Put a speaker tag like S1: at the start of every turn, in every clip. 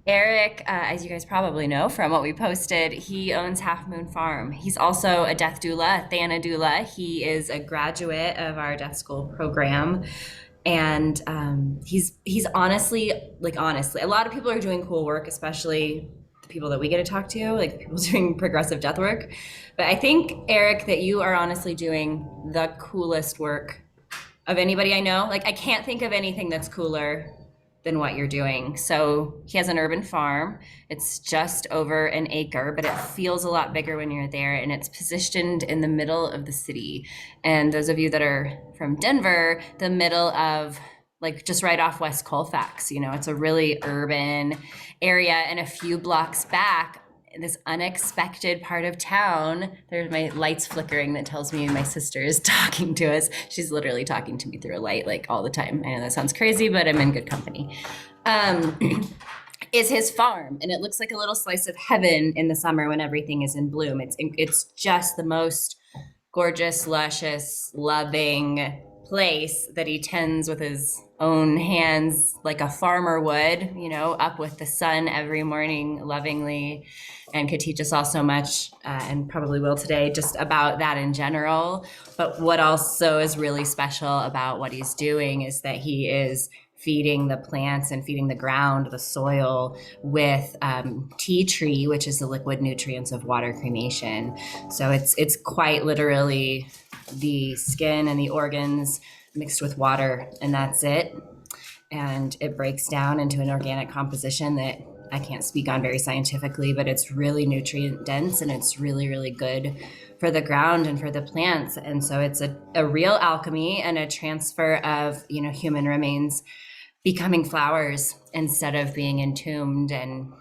S1: Eric, as you guys probably know from what we posted, he owns Halfmoon Farm. He's also a death doula, a Thana doula. He is a graduate of our death school program, and he's honestly, honestly, a lot of people are doing cool work, especially the people that we get to talk to, like people doing progressive death work. But I think Eric, that you are honestly doing the coolest work of anybody I know. Like I can't think of anything that's cooler than what you're doing. So he has an urban farm. It's just over an acre, but it feels a lot bigger when you're there, and it's positioned in the middle of the city. And those of you that are from Denver, the middle of like just right off West Colfax, it's a really urban area. And a few blocks back, in this unexpected part of town, there's my lights flickering that tells me my sister is talking to us. She's literally talking to me through a light like all the time. I know that sounds crazy, but I'm in good company. Um, is his farm, and it looks like a little slice of heaven in the summer when everything is in bloom. It's just the most gorgeous, luscious, loving place that he tends with his own hands like a farmer would, up with the sun every morning lovingly, and could teach us all so much, and probably will today, just about that in general. But what also is really special about what he's doing is that he is feeding the plants and feeding the ground, the soil, with tea tree, which is the liquid nutrients of water cremation. So it's quite literally the skin and the organs mixed with water, and that's it. And it breaks down into an organic composition that I can't speak on very scientifically, but it's really nutrient dense, and it's really, really good for the ground and for the plants. And so it's a real alchemy and a transfer of, human remains becoming flowers instead of being entombed and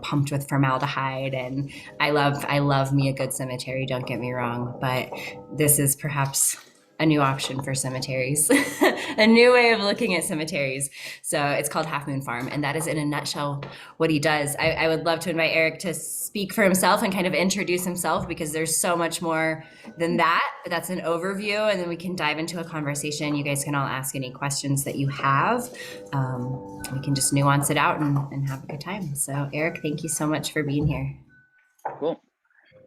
S1: pumped with formaldehyde. And I love me a good cemetery, don't get me wrong, but this is perhaps a new option for cemeteries, a new way of looking at cemeteries. So it's called Halfmoon Farm, and that is in a nutshell what he does. I would love to invite Eric to speak for himself and kind of introduce himself, because there's so much more than that. But that's an overview, and then we can dive into a conversation. You guys can all ask any questions that you have. We can just nuance it out and have a good time. So Eric, thank you so much for being here.
S2: Cool.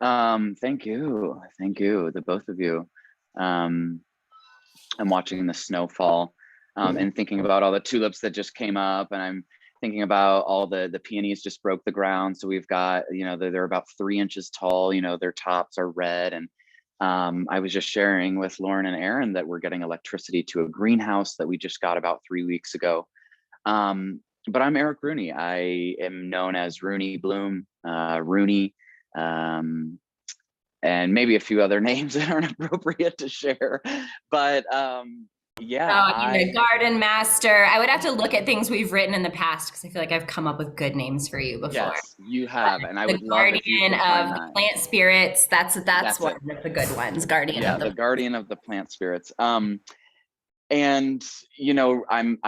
S2: Thank you, the both of you. I'm watching the snowfall, and thinking about all the tulips that just came up, and I'm thinking about all the peonies just broke the ground. So we've got, they're about 3 inches tall, their tops are red. And I was just sharing with Lauren and Aaron that we're getting electricity to a greenhouse that we just got about 3 weeks ago. But I'm Eric Rooney. I am known as Rooney Bloom, Rooney, and maybe a few other names that aren't appropriate to share. But yeah,
S1: The garden master. I would have to look at things we've written in the past, because I feel like I've come up with good names for you before.
S2: Yes, you have, and I
S1: The
S2: would love if you
S1: guardian
S2: could
S1: of
S2: find
S1: the
S2: that.
S1: plant spirits. That's one
S2: It.
S1: of the good ones. Guardian
S2: Yeah,
S1: of
S2: the guardian of the plant spirits. And I'm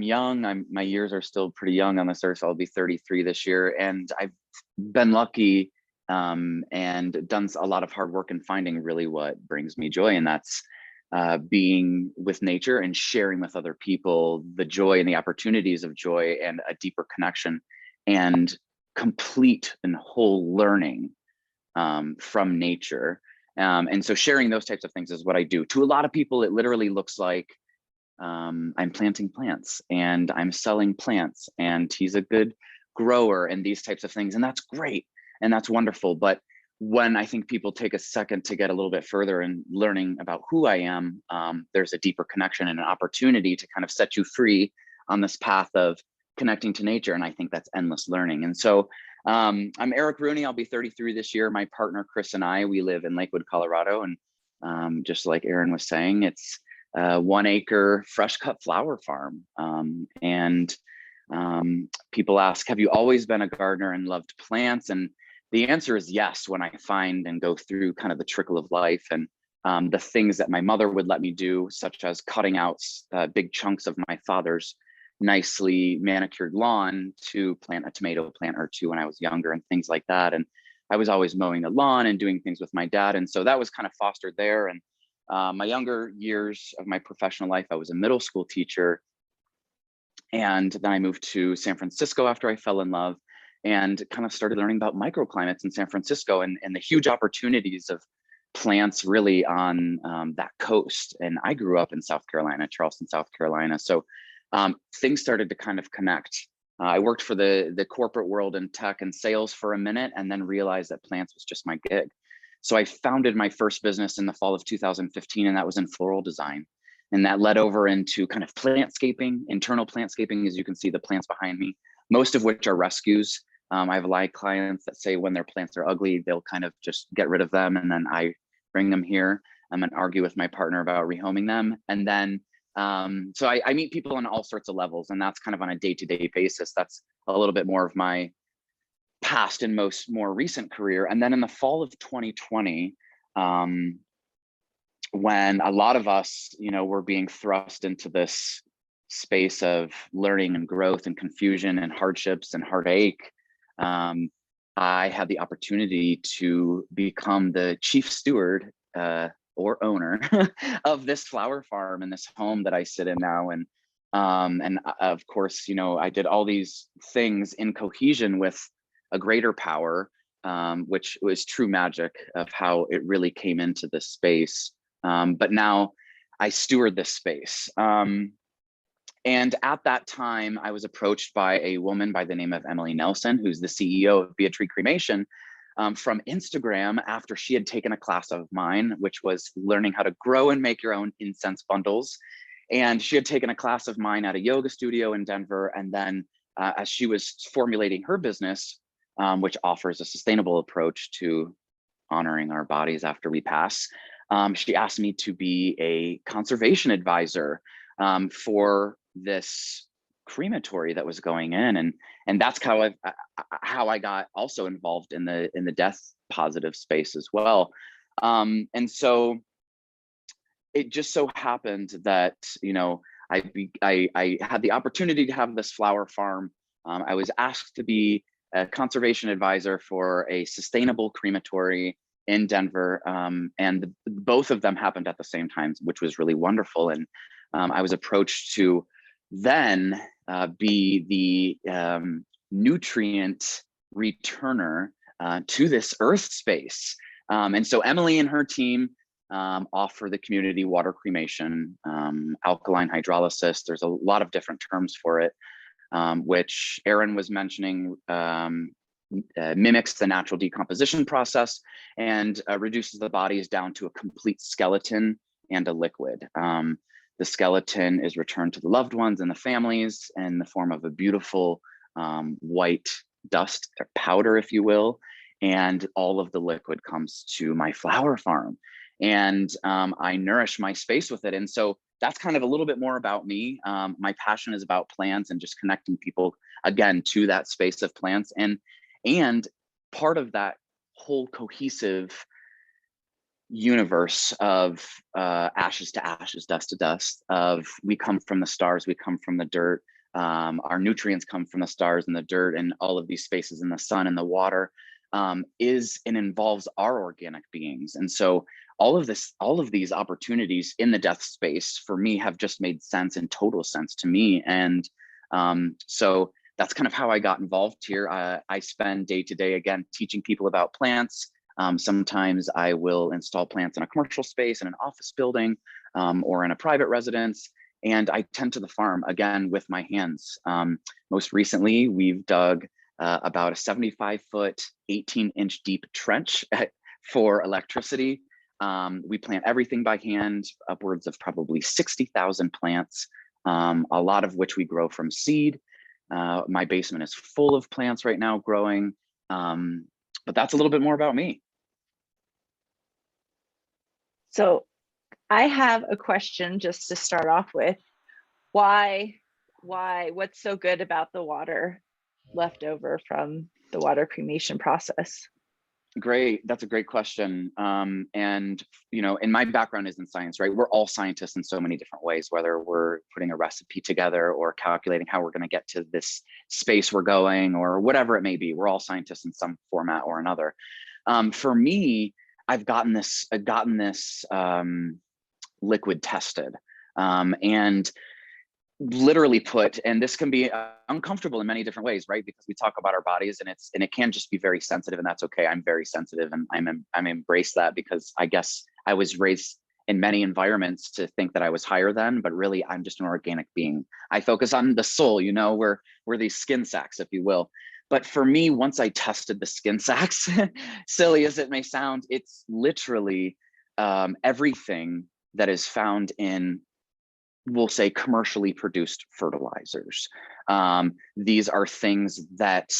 S2: young. My years are still pretty young on this earth. So I'll be 33 this year, and I've been lucky, and done a lot of hard work in finding really what brings me joy, and that's being with nature and sharing with other people the joy and the opportunities of joy and a deeper connection and complete and whole learning from nature. And so sharing those types of things is what I do. To a lot of people, it literally looks like I'm planting plants and I'm selling plants, and he's a good grower and these types of things. And that's great. And that's wonderful. But when I think people take a second to get a little bit further in learning about who I am, there's a deeper connection and an opportunity to kind of set you free on this path of connecting to nature. And I think that's endless learning. And so I'm Eric Rooney. I'll be 33 this year. My partner, Chris, and I, we live in Lakewood, Colorado. And just like Aaron was saying, it's a 1 acre fresh cut flower farm. And people ask, have you always been a gardener and loved plants? And the answer is yes, when I find and go through kind of the trickle of life and the things that my mother would let me do, such as cutting out big chunks of my father's nicely manicured lawn to plant a tomato plant or two when I was younger and things like that. And I was always mowing the lawn and doing things with my dad. And so that was kind of fostered there. And my younger years of my professional life, I was a middle school teacher. And then I moved to San Francisco after I fell in love, and kind of started learning about microclimates in San Francisco, and the huge opportunities of plants really on that coast. And I grew up in South Carolina, Charleston, South Carolina. So things started to kind of connect. I worked for the corporate world in tech and sales for a minute, and then realized that plants was just my gig. So I founded my first business in the fall of 2015, and that was in floral design. And that led over into kind of plantscaping, internal plantscaping, as you can see the plants behind me, most of which are rescues. I have a lot of clients that say when their plants are ugly, they'll kind of just get rid of them. And then I bring them here. I'm going to argue with my partner about rehoming them. And then, so I meet people on all sorts of levels, and that's kind of on a day-to-day basis. That's a little bit more of my past and more recent career. And then in the fall of 2020, when a lot of us, were being thrust into this space of learning and growth and confusion and hardships and heartache, I had the opportunity to become the chief steward or owner of this flower farm and this home that I sit in now. And of course, I did all these things in cohesion with a greater power, which was true magic of how it really came into this space. But now I steward this space. And at that time, I was approached by a woman by the name of Emily Nelson, who's the CEO of Beatrice Cremation, from Instagram, after she had taken a class of mine, which was learning how to grow and make your own incense bundles. And she had taken a class of mine at a yoga studio in Denver. And then as she was formulating her business, which offers a sustainable approach to honoring our bodies after we pass, she asked me to be a conservation advisor for this crematory that was going in, and that's how I got also involved in the death positive space as well. And so it just so happened that I had the opportunity to have this flower farm. I was asked to be a conservation advisor for a sustainable crematory in Denver, and both of them happened at the same time, which was really wonderful. And I was approached to then be the nutrient returner to this earth space. And so Emily and her team offer the community water cremation, alkaline hydrolysis. There's a lot of different terms for it, which Aaron was mentioning, mimics the natural decomposition process and reduces the bodies down to a complete skeleton and a liquid. The skeleton is returned to the loved ones and the families in the form of a beautiful white dust or powder, if you will, and all of the liquid comes to my flower farm, and I nourish my space with it. And so that's kind of a little bit more about me. My passion is about plants and just connecting people again to that space of plants, and part of that whole cohesive universe of ashes to ashes, dust to dust, of we come from the stars, we come from the dirt, our nutrients come from the stars and the dirt and all of these spaces in the sun and the water, is and involves our organic beings. And so all of these opportunities in the death space for me have just made sense and total sense to me. And so that's kind of how I got involved here. I spend day to day, again, teaching people about plants. Sometimes I will install plants in a commercial space, in an office building, or in a private residence. And I tend to the farm, again, with my hands. Most recently, we've dug about a 75-foot, 18-inch deep trench for electricity. We plant everything by hand, upwards of probably 60,000 plants, a lot of which we grow from seed. My basement is full of plants right now growing. But that's a little bit more about me.
S3: So I have a question just to start off with. What's so good about the water left over from the water cremation process?
S2: Great, that's a great question. And and my background is in science, right? We're all scientists in so many different ways, whether we're putting a recipe together or calculating how we're going to get to this space we're going, or whatever it may be. We're all scientists in some format or another. For me, I've gotten this liquid tested, and literally put, and this can be uncomfortable in many different ways, right? Because we talk about our bodies, and it can just be very sensitive, and that's okay. I'm very sensitive, and I'm embrace that, because I guess I was raised in many environments to think that I was higher than, but really I'm just an organic being. I focus on the soul, you know, we're these skin sacks, if you will. But for me, once I tested the skin sacks, silly as it may sound, it's literally everything that is found in, we'll say, commercially produced fertilizers. These are things that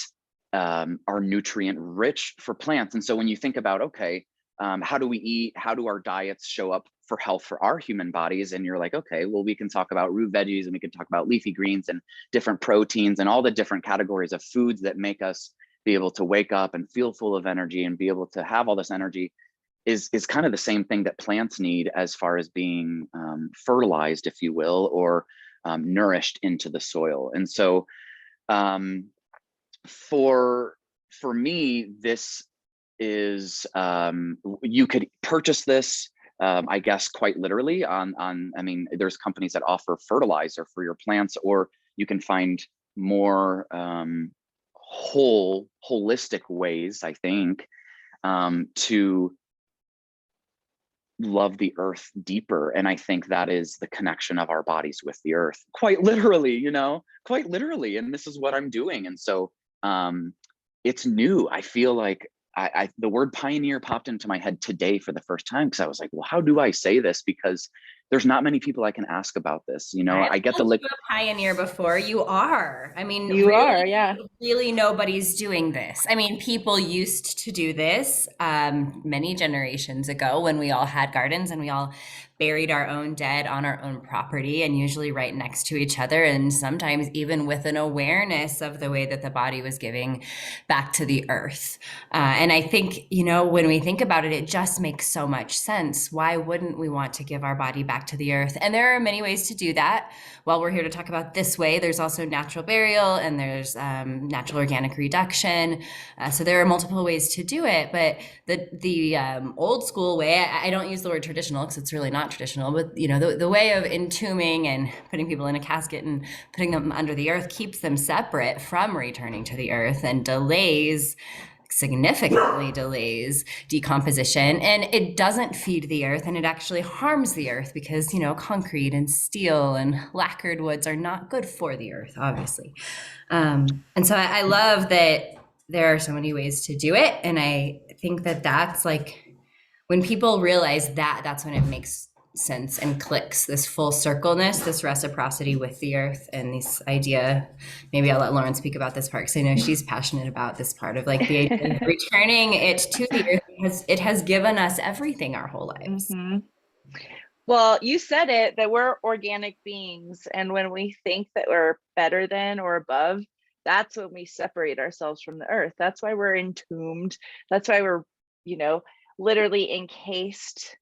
S2: are nutrient rich for plants. And so when you think about, okay, how do we eat? How do our diets show up for health for our human bodies? And you're like, okay, well, we can talk about root veggies, and we can talk about leafy greens and different proteins and all the different categories of foods that make us be able to wake up and feel full of energy and be able to have all this energy, is kind of the same thing that plants need, as far as being fertilized, if you will, or nourished into the soil. And so for me, this is, you could purchase this, I guess, quite literally on, I mean, there's companies that offer fertilizer for your plants, or you can find more holistic ways, I think, to love the earth deeper. And I think that is the connection of our bodies with the earth, quite literally, you know, quite literally. And this is what I'm doing. And so it's new. I feel like the word pioneer popped into my head today for the first time, because I was like, well, how do I say this? Because there's not many people I can ask about this. You know, I get the
S1: you a pioneer before. You are. I mean,
S3: You are, yeah.
S1: really nobody's doing this. I mean, people used to do this many generations ago, when we all had gardens and we all buried our own dead on our own property, and usually right next to each other, and sometimes even with an awareness of the way that the body was giving back to the earth. And I think, you know, when we think about it, it just makes so much sense. Why wouldn't we want to give our body back to the earth? And there are many ways to do that. While we're here to talk about this way, there's also natural burial, and there's natural organic reduction. So there are multiple ways to do it. But the old school way, I don't use the word traditional because it's really not traditional, but you know, the way of entombing and putting people in a casket and putting them under the earth keeps them separate from returning to the earth, and significantly delays decomposition, and it doesn't feed the earth, and it actually harms the earth, because, you know, concrete and steel and lacquered woods are not good for the earth, obviously. And so I love that there are so many ways to do it, and I think that that's like, when people realize that, that's when it makes sense and clicks, this full circleness, this reciprocity with the earth, and this idea. Maybe I'll let Lauren speak about this part, because I know she's passionate about this part of like the idea of returning it to the earth, because it has given us everything our whole lives.
S3: Mm-hmm. Well, you said it, that we're organic beings, and when we think that we're better than or above, that's when we separate ourselves from the earth. That's why we're entombed. That's why we're, you know, literally encased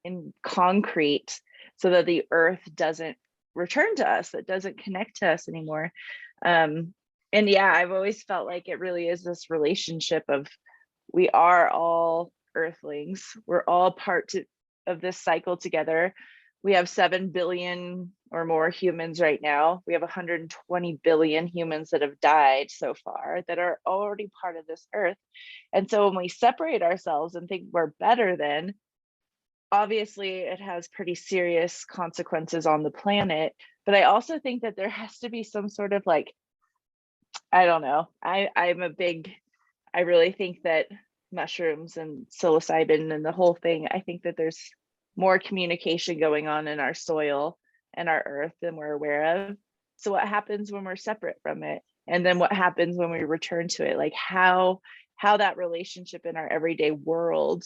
S3: in concrete, so that the earth doesn't return to us, that doesn't connect to us anymore. And yeah, I've always felt like it really is this relationship of, we are all earthlings. We're all part of this cycle together. We have 7 billion or more humans right now. We have 120 billion humans that have died so far, that are already part of this earth. And so when we separate ourselves and think we're better than, obviously it has pretty serious consequences on the planet. But I also think that there has to be some sort of like, I don't know, I really think that mushrooms and psilocybin and the whole thing, I think that there's more communication going on in our soil and our earth than we're aware of. So what happens when we're separate from it? And then what happens when we return to it? Like how that relationship in our everyday world,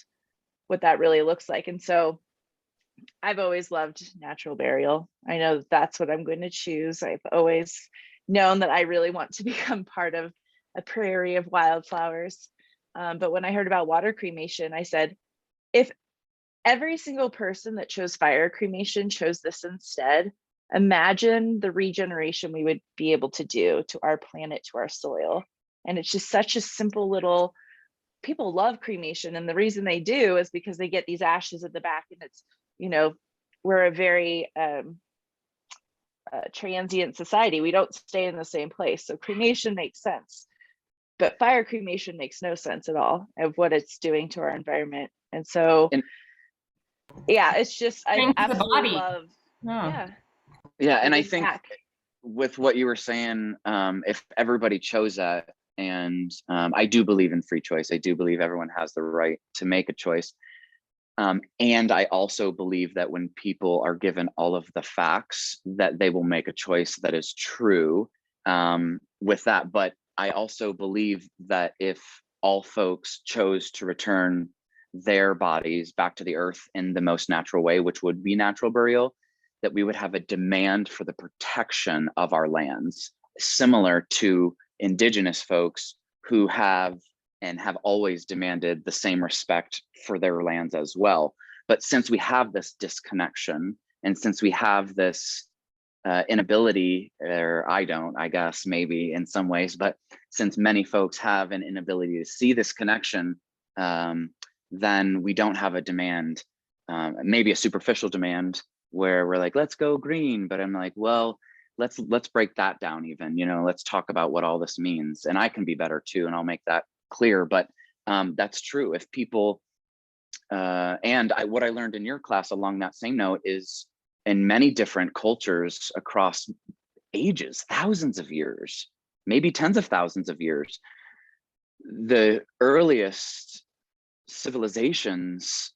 S3: what that really looks like. And so I've always loved natural burial. I know that's what I'm going to choose. I've always known that I really want to become part of a prairie of wildflowers. But when I heard about water cremation, I said, if every single person that chose fire cremation chose this instead, imagine the regeneration we would be able to do to our planet, to our soil. And it's just such a simple little, people love cremation, and the reason they do is because they get these ashes at the back, and it's, you know, we're a very transient society. We don't stay in the same place. So cremation makes sense, but fire cremation makes no sense at all of what it's doing to our environment. And so,
S2: And
S3: yeah, it's just, I
S1: Into the
S3: absolutely
S1: body.
S3: love,
S1: Oh.
S3: yeah.
S2: yeah, and I
S3: giving
S2: think
S3: back.
S2: with what you were saying, if everybody chose that, and I do believe in free choice. I do believe everyone has the right to make a choice. And I also believe that when people are given all of the facts, that they will make a choice that is true with that. But I also believe that if all folks chose to return their bodies back to the earth in the most natural way, which would be natural burial, that we would have a demand for the protection of our lands, similar to indigenous folks who have and have always demanded the same respect for their lands as well. But since we have this disconnection, and since we have this inability, or I don't, I guess maybe in some ways, but since many folks have an inability to see this connection, then we don't have a demand, maybe a superficial demand where we're like, let's go green. But I'm like, well, let's break that down even, let's talk about what all this means. And I can be better too, and I'll make that clear. But that's true. If people, what I learned in your class along that same note is, in many different cultures across ages, thousands of years, maybe tens of thousands of years, the earliest civilizations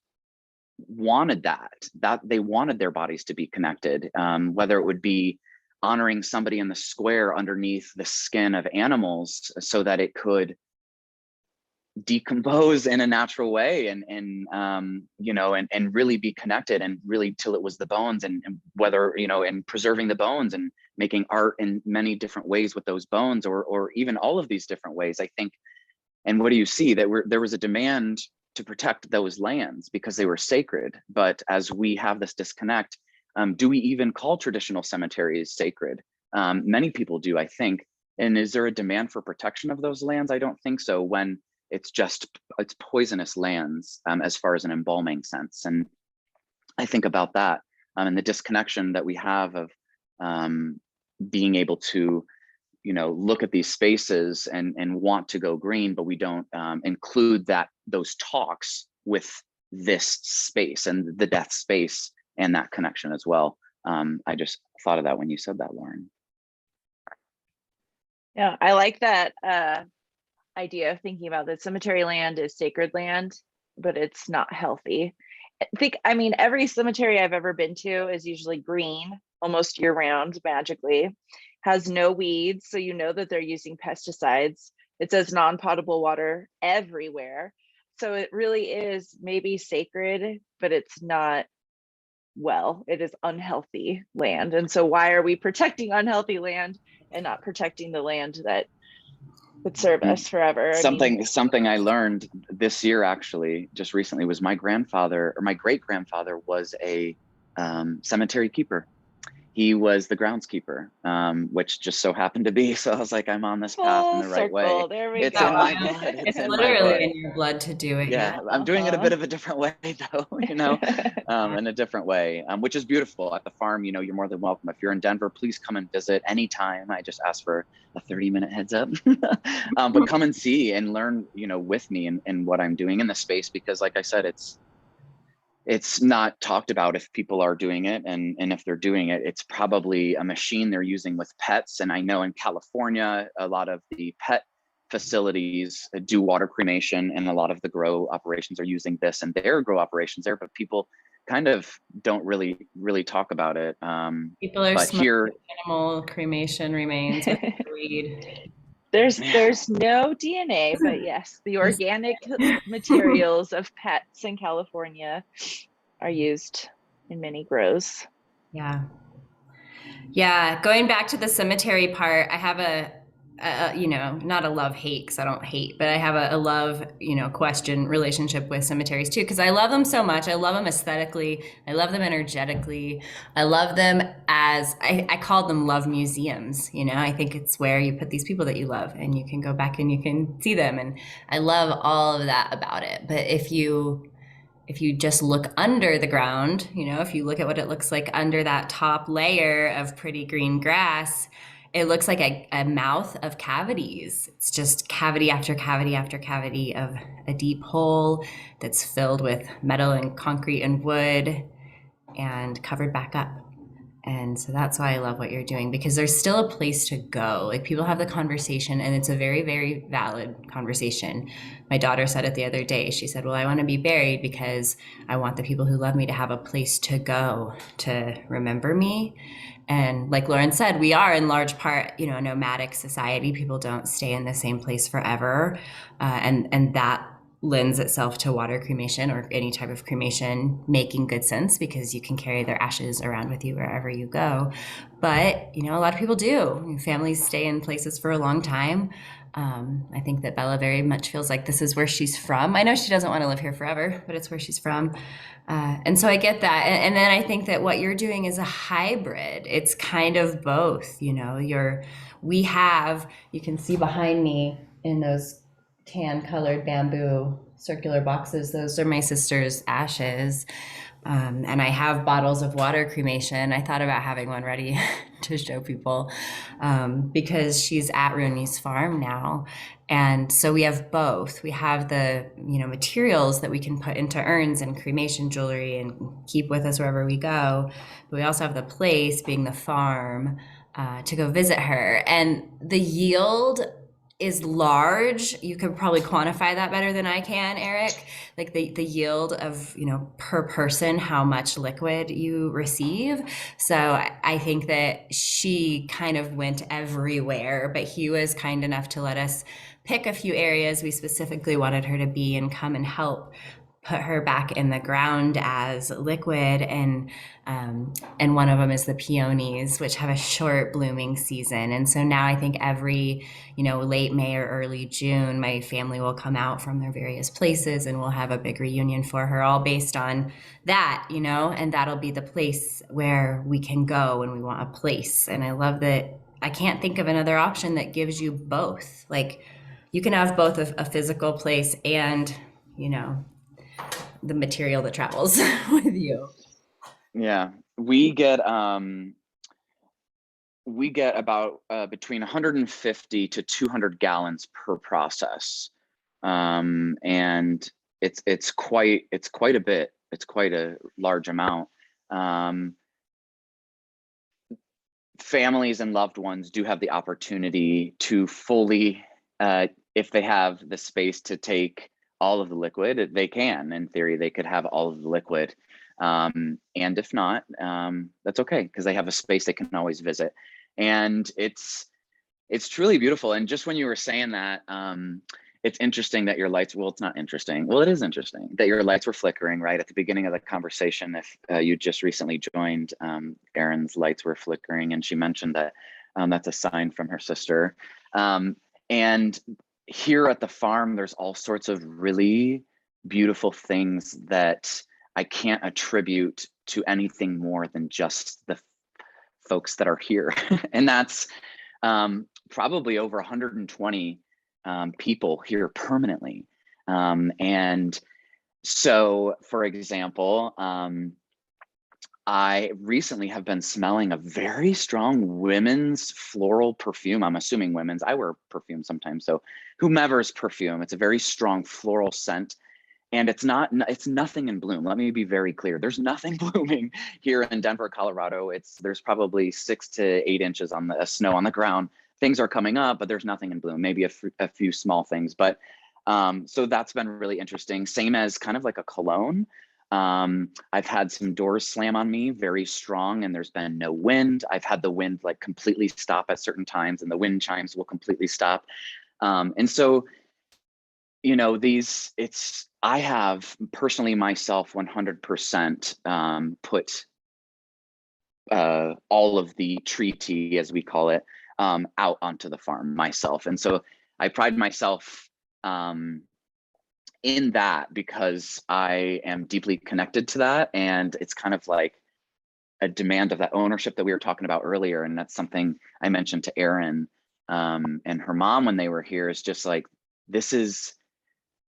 S2: wanted that they wanted their bodies to be connected, whether it would be honoring somebody in the square underneath the skin of animals so that it could decompose in a natural way, and really be connected, and really till it was the bones, and whether, and preserving the bones and making art in many different ways with those bones, or even all of these different ways, I think. And what do you see? That there was a demand to protect those lands because they were sacred. But as we have this disconnect, do we even call traditional cemeteries sacred? Many people do, I think. And is there a demand for protection of those lands? I don't think so, when it's poisonous lands, as far as an embalming sense. And I think about that, and the disconnection that we have of being able to, look at these spaces and want to go green, but we don't include those talks with this space and the death space and that connection as well. I just thought of that when you said that, Lauren.
S3: Yeah, I like that idea of thinking about that cemetery land is sacred land, but it's not healthy. I mean, every cemetery I've ever been to is usually green almost year round, magically, has no weeds. So that they're using pesticides. It says non-potable water everywhere. So it really is maybe sacred, but it's not, it is unhealthy land. And so why are we protecting unhealthy land and not protecting the land that would serve us forever?
S2: Something I learned this year, actually, just recently, was my grandfather, or my great grandfather, was a cemetery keeper. He was the groundskeeper, which just so happened to be. So I was like, I'm on this path in the right way.
S3: There we
S2: It's
S3: go.
S2: in my blood.
S1: It's
S2: in my
S1: literally
S2: blood.
S1: in your blood to do it.
S2: Yeah, I'm doing it a bit of a different way, though, in a different way, which is beautiful. At the farm, you're more than welcome. If you're in Denver, please come and visit anytime. I just ask for a 30-minute heads up. But come and see and learn, with me and what I'm doing in the space, because like I said, it's not talked about if people are doing it, and if they're doing it, it's probably a machine they're using with pets. And I know in California, a lot of the pet facilities do water cremation, and a lot of the grow operations are using this and their grow operations there, but people kind of don't really talk about it.
S1: People are
S2: but here,
S1: animal cremation remains with weed.
S3: There's no DNA, but yes, the organic materials of pets in California are used in many grows.
S1: Yeah. Going back to the cemetery part, I have not a love-hate, because I don't hate, but I have a love, question relationship with cemeteries too, because I love them so much. I love them aesthetically. I love them energetically. I love them as, I call them love museums. I think it's where you put these people that you love, and you can go back and you can see them. And I love all of that about it. But if you if you just look under the ground, if you look at what it looks like under that top layer of pretty green grass, it looks like a mouth of cavities. It's just cavity after cavity after cavity of a deep hole that's filled with metal and concrete and wood and covered back up. And so that's why I love what you're doing, because there's still a place to go. Like, people have the conversation, and it's a very, very valid conversation. My daughter said it the other day. She said, well, I want to be buried because I want the people who love me to have a place to go to remember me. And like Lauren said, we are in large part, a nomadic society. People don't stay in the same place forever. And that lends itself to water cremation or any type of cremation making good sense, because you can carry their ashes around with you wherever you go. But, a lot of people do. Families stay in places for a long time. I think that Bella very much feels like this is where she's from. I know she doesn't want to live here forever, but it's where she's from. And so I get that. And then I think that what you're doing is a hybrid. It's kind of both, you can see behind me in those tan colored bamboo circular boxes. Those are my sister's ashes. And I have bottles of water cremation. I thought about having one ready to show people, because she's at Rooney's farm now. And so we have both. We have the, materials that we can put into urns and cremation jewelry and keep with us wherever we go. But we also have the place, being the farm, to go visit her. And the yield is large. You could probably quantify that better than I can, Eric. Like the yield of, per person, how much liquid you receive. So I think that she kind of went everywhere, but he was kind enough to let us pick a few areas we specifically wanted her to be and come and help put her back in the ground as liquid. And one of them is the peonies, which have a short blooming season. And so now I think every, late May or early June, my family will come out from their various places and we'll have a big reunion for her, all based on that, and that'll be the place where we can go when we want a place. And I love that. I can't think of another option that gives you both. Like, you can have both a physical place and, the material that travels with you.
S2: Yeah, we get about between 150 to 200 gallons per process, and it's quite a bit. It's quite a large amount. Families and loved ones do have the opportunity to fully, if they have the space to take all of the liquid, they can. In theory, they could have all of the liquid. And if not, that's okay, because they have a space they can always visit. And it's truly beautiful. And just when you were saying that, it's interesting that your lights, well, it's not interesting. Well, it is interesting that your lights were flickering right at the beginning of the conversation. If you just recently joined, Erin's lights were flickering, and she mentioned that that's a sign from her sister. And here at the farm, there's all sorts of really beautiful things that I can't attribute to anything more than just the folks that are here. And that's probably over 120 people here permanently. And so, for example, I recently have been smelling a very strong women's floral perfume. I'm assuming women's. I wear perfume sometimes. So whomever's perfume, it's a very strong floral scent. And it's nothing in bloom. Let me be very clear. There's nothing blooming here in Denver, Colorado. There's probably 6 to 8 inches on the snow on the ground. Things are coming up, but there's nothing in bloom. Maybe a few small things. But so that's been really interesting. Same as kind of like a cologne. I've had some doors slam on me very strong, and there's been no wind. I've had the wind like completely stop at certain times, and the wind chimes will completely stop. And so, I have personally myself 100% put all of the tree tea, as we call it, out onto the farm myself. And so I pride myself in that, because I am deeply connected to that. And it's kind of like a demand of that ownership that we were talking about earlier. And that's something I mentioned to Erin and her mom when they were here, is just like, this is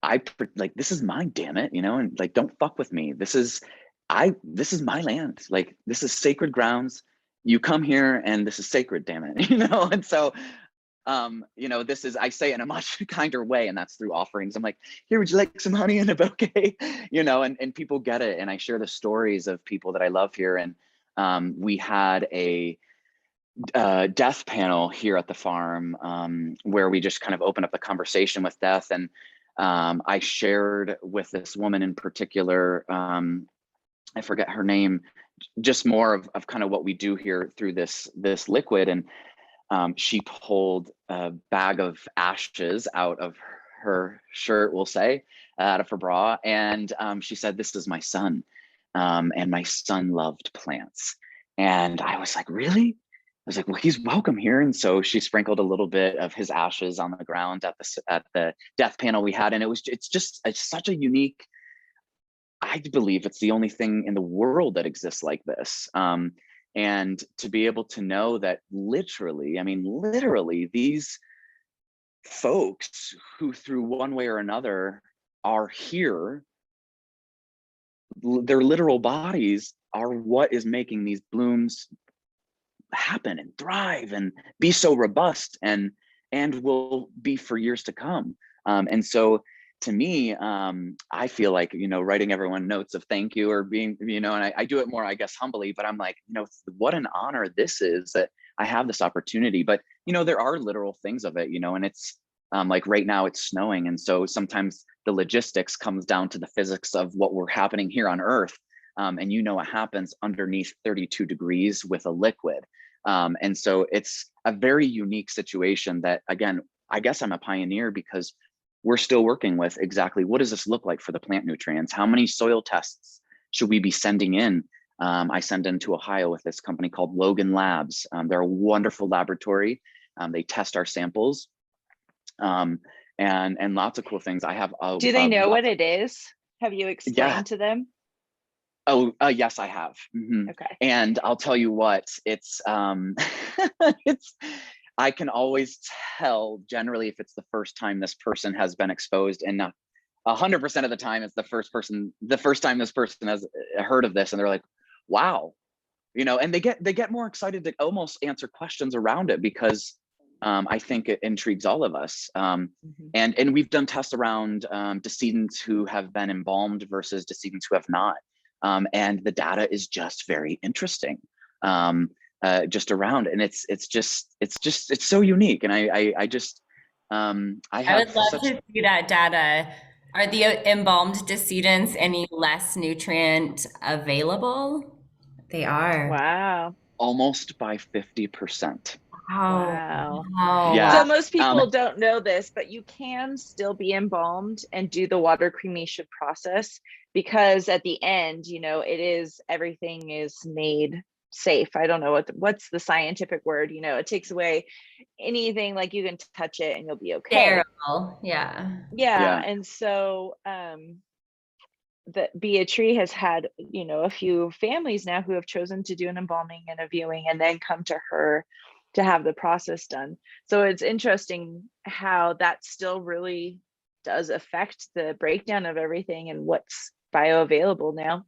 S2: like, this is mine, damn it, you know, and like, don't fuck with me. This is my land. Like, this is sacred grounds. You come here and this is sacred, damn it, you know? And so, you know, this is, I say it in a much kinder way, and that's through offerings. I'm like, here, would you like some honey and a bouquet? You know, and people get it. And I share the stories of people that I love here. And we had a death panel here at the farm, where we just kind of opened up the conversation with death. And I shared with this woman in particular, I forget her name, just more of kind of what we do here through this liquid. And she pulled a bag of ashes out of her shirt, we'll say, out of her bra. And she said, this is my son. And my son loved plants. And I was like, really? I was like, well, he's welcome here. And so she sprinkled a little bit of his ashes on the ground at the death panel we had. And it's such a unique, I believe it's the only thing in the world that exists like this. And to be able to know that literally these folks who through one way or another are here, their literal bodies are what is making these blooms happen and thrive and be so robust and will be for years to come. And so to me, I feel like, you know, writing everyone notes of thank you or being, you know, and I do it more, I guess, humbly, but I'm like, you know, what an honor this is that I have this opportunity. But, you know, there are literal things of it, you know, and it's like right now it's snowing. And so sometimes the logistics comes down to the physics of what we're happening here on Earth. And you know, what happens underneath 32 degrees with a liquid. And so it's a very unique situation that, again, I guess I'm a pioneer because we're still working with exactly what does this look like for the plant nutrients? How many soil tests should we be sending in? I send into Ohio with this company called Logan Labs. They're a wonderful laboratory. They test our samples and lots of cool things. I have.
S3: Do they know what it is? Have you explained to them?
S2: Oh, yes, I have. Mm-hmm.
S3: Okay.
S2: And I'll tell you what, it's, I can always tell generally if it's the first time this person has been exposed, and 100% of the time it's the first time this person has heard of this, and they're like, wow, you know, and they get more excited to almost answer questions around it because I think it intrigues all of us. And we've done tests around decedents who have been embalmed versus decedents who have not. And the data is just very interesting, just around, and it's so unique. And I
S1: would love to see that data. Are the embalmed decedents any less nutrient available? They are.
S3: Wow.
S2: almost by 50%.
S3: Wow.
S2: Yeah.
S3: So most people don't know this, but you can still be embalmed and do the water cremation process because at the end, you know, everything is made safe. I don't know what's the scientific word, you know, it takes away anything, like you can touch it and you'll be okay.
S1: Sterile. Yeah.
S3: And so that Beatrice has had, you know, a few families now who have chosen to do an embalming and a viewing and then come to her to have the process done. So it's interesting how that still really does affect the breakdown of everything and what's bioavailable now.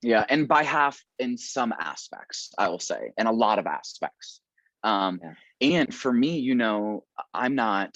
S2: Yeah, and by half in some aspects, I will say, and a lot of aspects. And for me, you know, I'm not,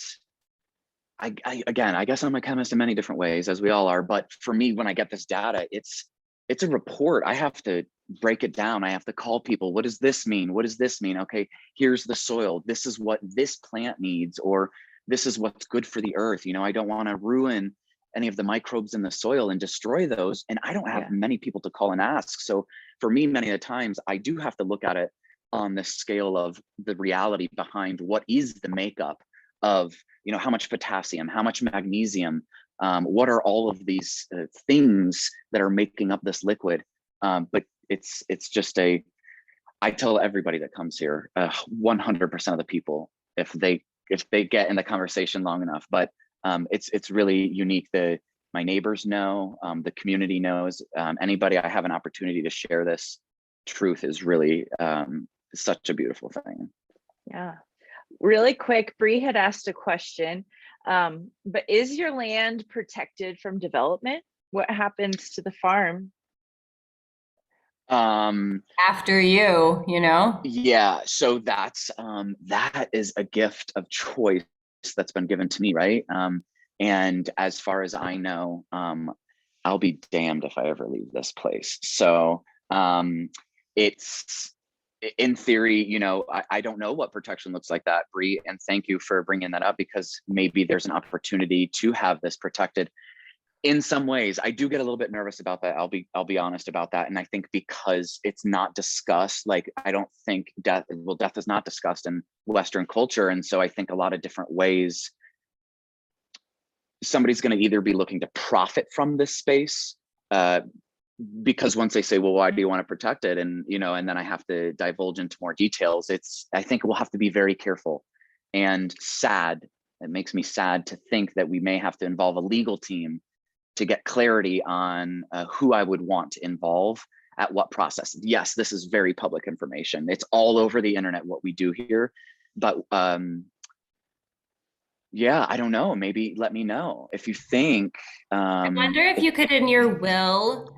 S2: again, I guess I'm a chemist in many different ways, as we all are. But for me, when I get this data, it's a report. I have to break it down. I have to call people. What does this mean? What does this mean? Okay, here's the soil. This is what this plant needs, or this is what's good for the earth. You know, I don't want to ruin any of the microbes in the soil and destroy those. And I don't have many people to call and ask. So for me, many of the times I do have to look at it on the scale of the reality behind what is the makeup of, you know, how much potassium, how much magnesium, what are all of these things that are making up this liquid. But it's just I tell everybody that comes here, 100% of the people, if they get in the conversation long enough, but it's really unique. My neighbors know, the community knows, anybody I have an opportunity to share this truth is really such a beautiful thing.
S3: Yeah. Really quick, Bree had asked a question. But is your land protected from development? What happens to the farm?
S1: After you, you know?
S2: Yeah, so that is a gift of choice that's been given to me, right? And as far as I know, I'll be damned if I ever leave this place. So it's in theory, you know, I don't know what protection looks like that, Bree, and thank you for bringing that up, because maybe there's an opportunity to have this protected. In some ways, I do get a little bit nervous about that. I'll be honest about that. And I think because it's not discussed, like I don't think death is not discussed in Western culture. And so I think a lot of different ways somebody's going to either be looking to profit from this space, because once they say, well, why do you want to protect it? And, you know, and then I have to divulge into more details. I think we'll have to be very careful and sad. It makes me sad to think that we may have to involve a legal team to get clarity on who I would want to involve at what process. Yes, this is very public information. It's all over the internet what we do here, but yeah, I don't know. Maybe let me know if you think.
S1: I wonder if you could, in your will,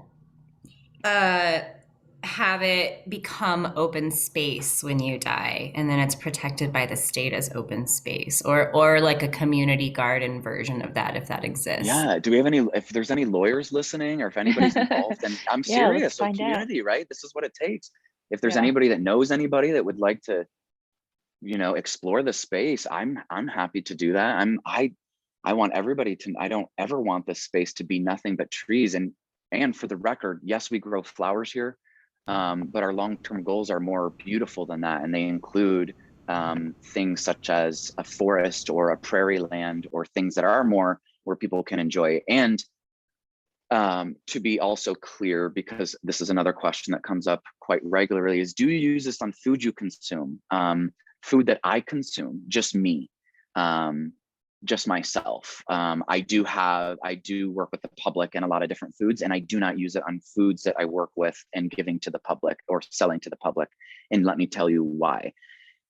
S1: have it become open space when you die, and then it's protected by the state as open space, or like a community garden version of that, if that exists.
S2: Yeah, do we have any, if there's any lawyers listening, or if anybody's involved, and I'm
S3: Yeah, let's
S2: serious, so
S3: find out.
S2: community, right? This is what it takes. If there's
S3: Yeah.
S2: anybody that knows anybody that would like to, you know, explore the space, I'm happy to do that. I want everybody to, I don't ever want this space to be nothing but trees. And for the record, yes, we grow flowers here, but our long-term goals are more beautiful than that. And they include things such as a forest or a prairie land, or things that are more where people can enjoy. And to be also clear, because this is another question that comes up quite regularly, is do you use this on food you consume? Food that I consume, just me, just myself. I do work with the public in a lot of different foods, and I do not use it on foods that I work with and giving to the public or selling to the public. And let me tell you why.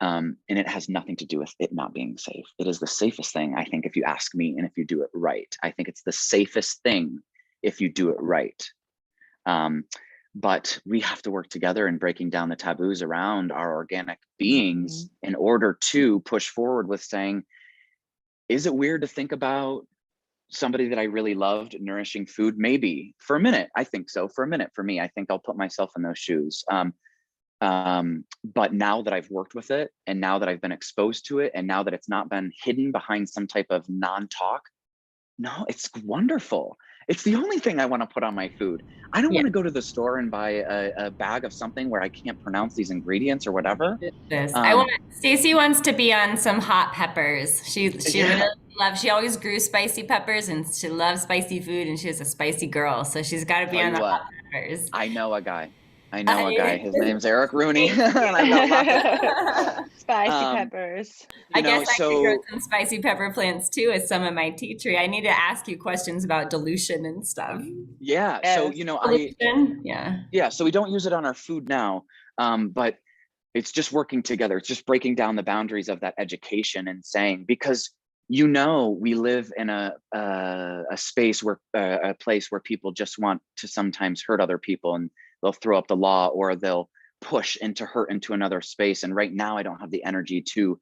S2: And it has nothing to do with it not being safe. It is the safest thing, I think, if you ask me, and if you do it right. I think it's the safest thing if you do it right. But we have to work together in breaking down the taboos around our organic beings in order to push forward with saying, is it weird to think about somebody that I really loved nourishing food? Maybe for a minute. I think so. For a minute, for me, I think I'll put myself in those shoes. But now that I've worked with it, and now that I've been exposed to it, and now that it's not been hidden behind some type of non-talk, no, it's wonderful. It's the only thing I want to put on my food. I don't want to go to the store and buy a bag of something where I can't pronounce these ingredients or whatever.
S1: Stacy wants to be on some hot peppers. She really loves, she always grew spicy peppers, and she loves spicy food, and she's a spicy girl. So she's got to be on the hot peppers.
S2: I know a guy. His name's Eric Rooney. And I've got lots
S3: spicy peppers.
S1: I guess I could grow some spicy pepper plants too with some of my tea tree. I need to ask you questions about dilution and stuff.
S2: Yeah. Yes. So, you know, so we don't use it on our food now, but it's just working together. It's just breaking down the boundaries of that education and saying, because, you know, we live in a space where a place where people just want to sometimes hurt other people, and they'll throw up the law, or they'll push into hurt into another space. And right now I don't have the energy to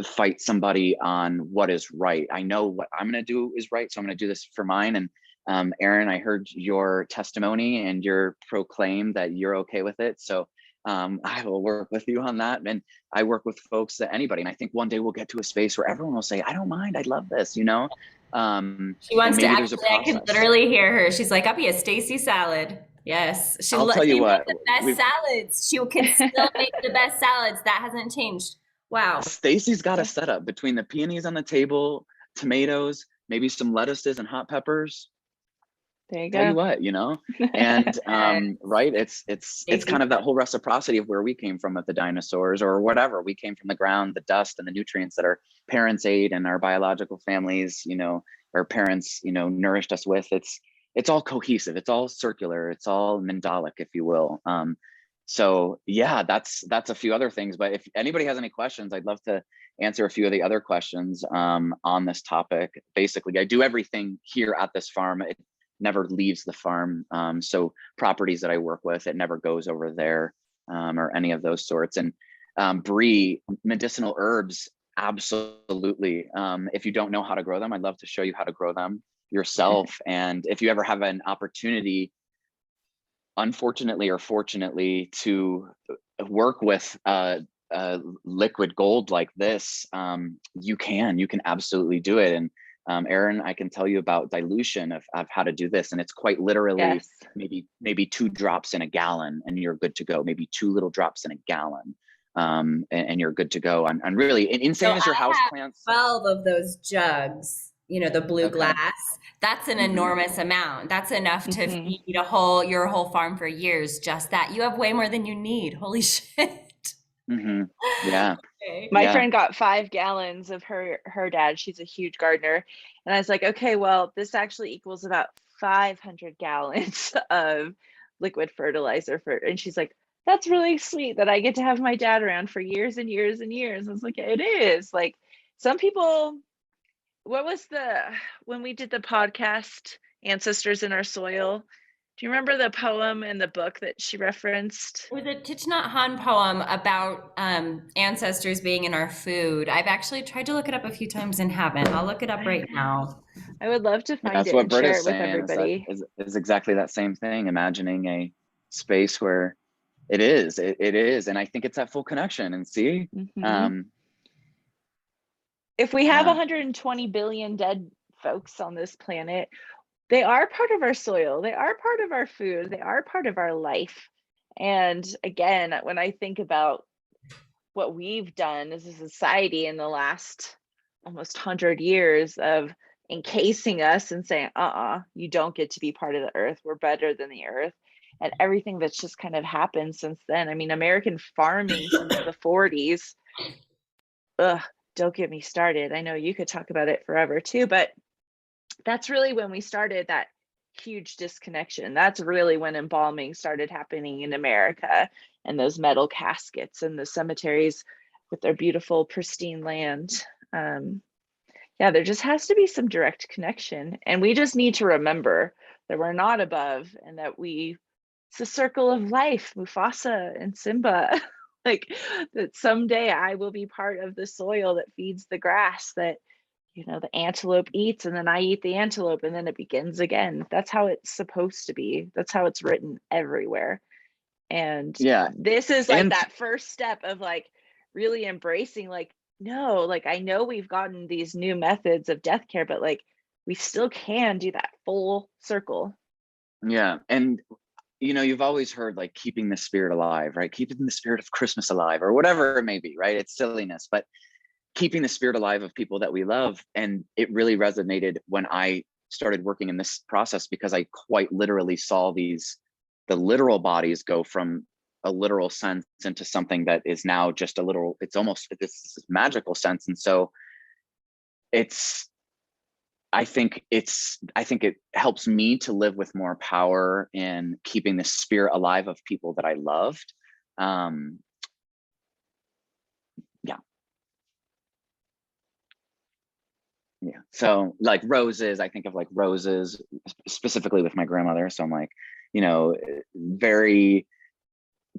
S2: fight somebody on what is right. I know what I'm going to do is right. So I'm going to do this for mine. And Erin, I heard your testimony and your proclaim that you're okay with it. So I will work with you on that. And I work with folks, that anybody. And I think one day we'll get to a space where everyone will say, I don't mind, I love this, you know?
S1: She wants to actually, I can literally hear her. She's like, I'll be a Stacy salad. Yes.
S2: I'll tell you what,
S1: the best salads. She can still make the best salads. That hasn't changed. Wow.
S2: Stacy's got a setup between the peonies on the table, tomatoes, maybe some lettuces and hot peppers.
S3: There you go.
S2: Tell you what, you know, and right, it's kind of that whole reciprocity of where we came from with the dinosaurs or whatever. We came from the ground, the dust, and the nutrients that our parents ate, and our biological families, you know, our parents, you know, nourished us with. It's all cohesive. It's all circular. It's all mandalic, if you will. So yeah, that's a few other things. But if anybody has any questions, I'd love to answer a few of the other questions on this topic. Basically, I do everything here at this farm. It never leaves the farm. So properties that I work with, it never goes over there or any of those sorts. And Brie, medicinal herbs, absolutely. If you don't know how to grow them, I'd love to show you how to grow them yourself. And if you ever have an opportunity, unfortunately or fortunately, to work with liquid gold like this, you can absolutely do it. And Erin, I can tell you about dilution of how to do this, and it's quite literally
S3: Yes.
S2: maybe 2 drops in a gallon and you're good to go. Maybe 2 little drops in a gallon, and you're good to go. And really, insane
S1: So
S2: as your
S1: I
S2: house
S1: have
S2: plants.
S1: 12 of those jugs, the blue
S2: Okay.
S1: glass. That's an
S2: Mhm.
S1: enormous amount. That's enough to
S3: Mhm.
S1: feed your whole farm for years. Just that. You have way more than you need. Holy shit.
S2: Yeah.
S1: Okay.
S3: My
S2: Yeah.
S3: friend got 5 gallons of her dad. She's a huge gardener. And I was like, okay, well, this actually equals about 500 gallons of liquid fertilizer and she's like, that's really sweet that I get to have my dad around for years and years and years. I was like, it is. Like, some people, what was when we did the podcast, Ancestors in Our Soil? Do you remember the poem and the book that she referenced?
S1: It was a Thich Nhat Hanh poem about ancestors being in our food. I've actually tried to look it up a few times and haven't. I'll look it up right now.
S3: I would love to
S2: Yeah,
S3: find
S2: that's
S3: it
S2: what
S3: and share
S2: Britta's
S3: it with
S2: saying, is that
S3: everybody.
S2: is exactly that same thing, imagining a space where it is. And I think it's that full connection. And see,
S3: Mhm. If we have
S2: yeah,
S3: 120 billion dead folks on this planet, they are part of our soil, they are part of our food, they are part of our life. And again, when I think about what we've done as a society in the last almost 100 years of encasing us and saying, you don't get to be part of the earth, we're better than the earth, and everything that's just kind of happened since then. I mean, American farming since the 40s, ugh, don't get me started. I know you could talk about it forever too, but that's really when we started that huge disconnection. That's really when embalming started happening in America, and those metal caskets and the cemeteries with their beautiful, pristine land. Yeah, there just has to be some direct connection. And we just need to remember that we're not above, and that it's a circle of life, Mufasa and Simba. Like, that someday I will be part of the soil that feeds the grass that the antelope eats, and then I eat the antelope, and then it begins again. That's how it's supposed to be. That's how it's written everywhere. And
S2: yeah.
S3: this is like
S2: And
S3: that first step of like really embracing, like, no, like, I know we've gotten these new methods of death care, but like, we still can do that full circle.
S2: yeah. And you've always heard, like, keeping the spirit alive, right? Keeping the spirit of Christmas alive, or whatever it may be, right? It's silliness, but keeping the spirit alive of people that we love. And it really resonated when I started working in this process, because I quite literally saw the literal bodies go from a literal sense into something that is now just it's almost this magical sense. And so I think it helps me to live with more power in keeping the spirit alive of people that I loved. Yeah. Yeah. So, like, roses, I think of like roses specifically with my grandmother. So I'm like, very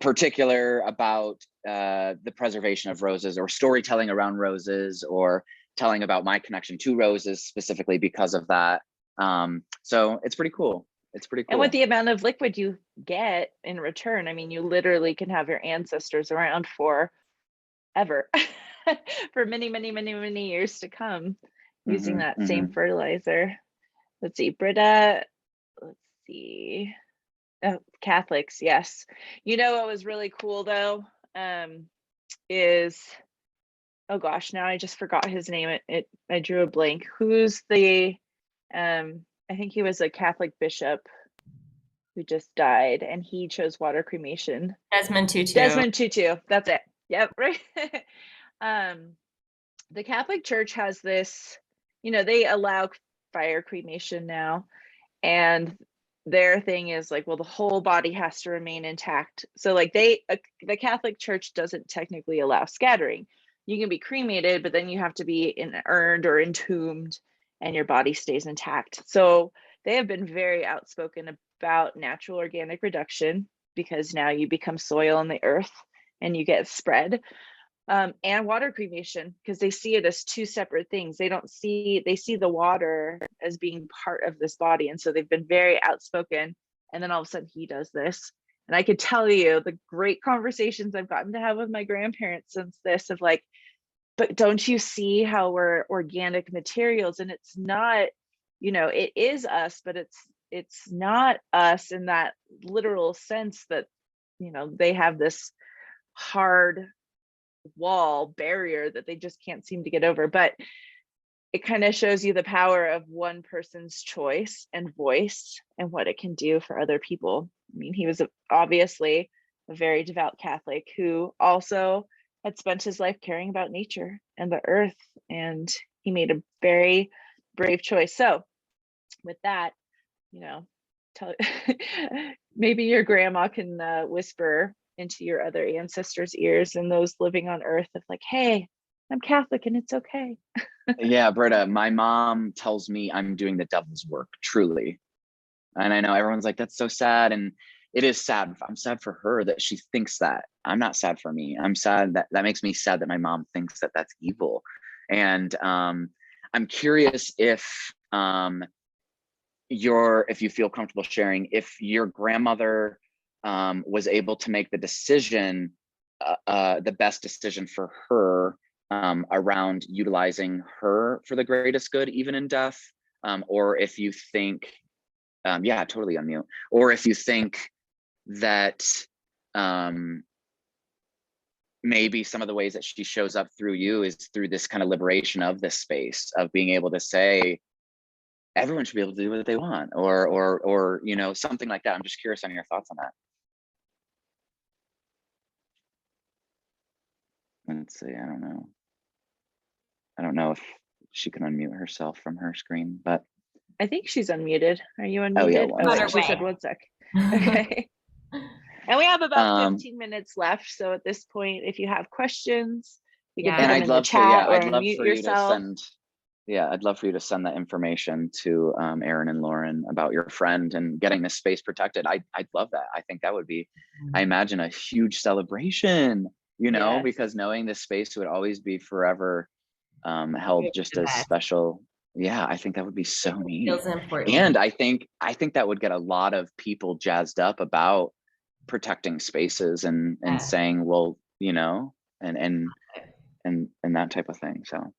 S2: particular about the preservation of roses, or storytelling around roses, or telling about my connection to roses specifically because of that. So it's pretty cool. It's pretty
S3: And with
S2: cool.
S3: the amount of liquid you get in return, I mean, you literally can have your ancestors around forever, for many, many, many, many years to come, using that same fertilizer. Let's see, Britta, let's see. Oh, Catholics, yes. What was really cool though, is, oh gosh, now I just forgot his name. I drew a blank. Who's I think he was a Catholic bishop who just died, and he chose water cremation.
S1: Desmond Tutu.
S3: Desmond Tutu, that's it. Yep, right. The Catholic Church has this, they allow fire cremation now, and their thing is like, well, the whole body has to remain intact. So like the Catholic Church doesn't technically allow scattering. you can be cremated, but then you have to be urned or entombed and your body stays intact. So they have been very outspoken about natural organic reduction, because now you become soil in the earth and you get spread. And water cremation, because they see it as two separate things. They see the water as being part of this body. And so they've been very outspoken. And then all of a sudden he does this. And I could tell you the great conversations I've gotten to have with my grandparents since this, of like, but don't you see how we're organic materials? And it's not, it is us, but it's not us in that literal sense that, they have this hard wall barrier that they just can't seem to get over. But it kind of shows you the power of one person's choice and voice and what it can do for other people. I mean, he was obviously a very devout Catholic who also had spent his life caring about nature and the earth, and he made a very brave choice. So with that, maybe your grandma can whisper into your other ancestors' ears and those living on earth of like, hey, I'm Catholic and it's okay.
S2: Yeah, Britta, my mom tells me I'm doing the devil's work, truly. And I know everyone's like, that's so sad. And it is sad. I'm sad for her that she thinks that. I'm not sad for me. I'm sad that makes me sad that my mom thinks that that's evil. And I'm curious if you feel comfortable sharing, if your grandmother was able to make the decision, the best decision for her, around utilizing her for the greatest good, even in death, or if you think, yeah, totally unmute, or if you think that maybe some of the ways that she shows up through you is through this kind of liberation of this space of being able to say, everyone should be able to do what they want, or something like that. I'm just curious on your thoughts on that. Let's see, I don't know if she can unmute herself from her screen, but
S3: I think she's unmuted. Are you unmuted?
S2: Oh, yeah,
S3: Oh, she said 1 sec. Okay. And we have about 15 minutes left. So at this point, if you have questions, you can put them in the chat or unmute yourself.
S2: I'd love for you to send that information to Aaron and Lauren about your friend and getting this space protected. I'd love that. I think that would be, I imagine, a huge celebration,
S3: Yes.
S2: because knowing this space would always be forever held just as special. Yeah, I think that would be so neat.
S1: Feels important.
S2: And I think that would get a lot of people jazzed up about protecting spaces and saying, well, and that type of thing. So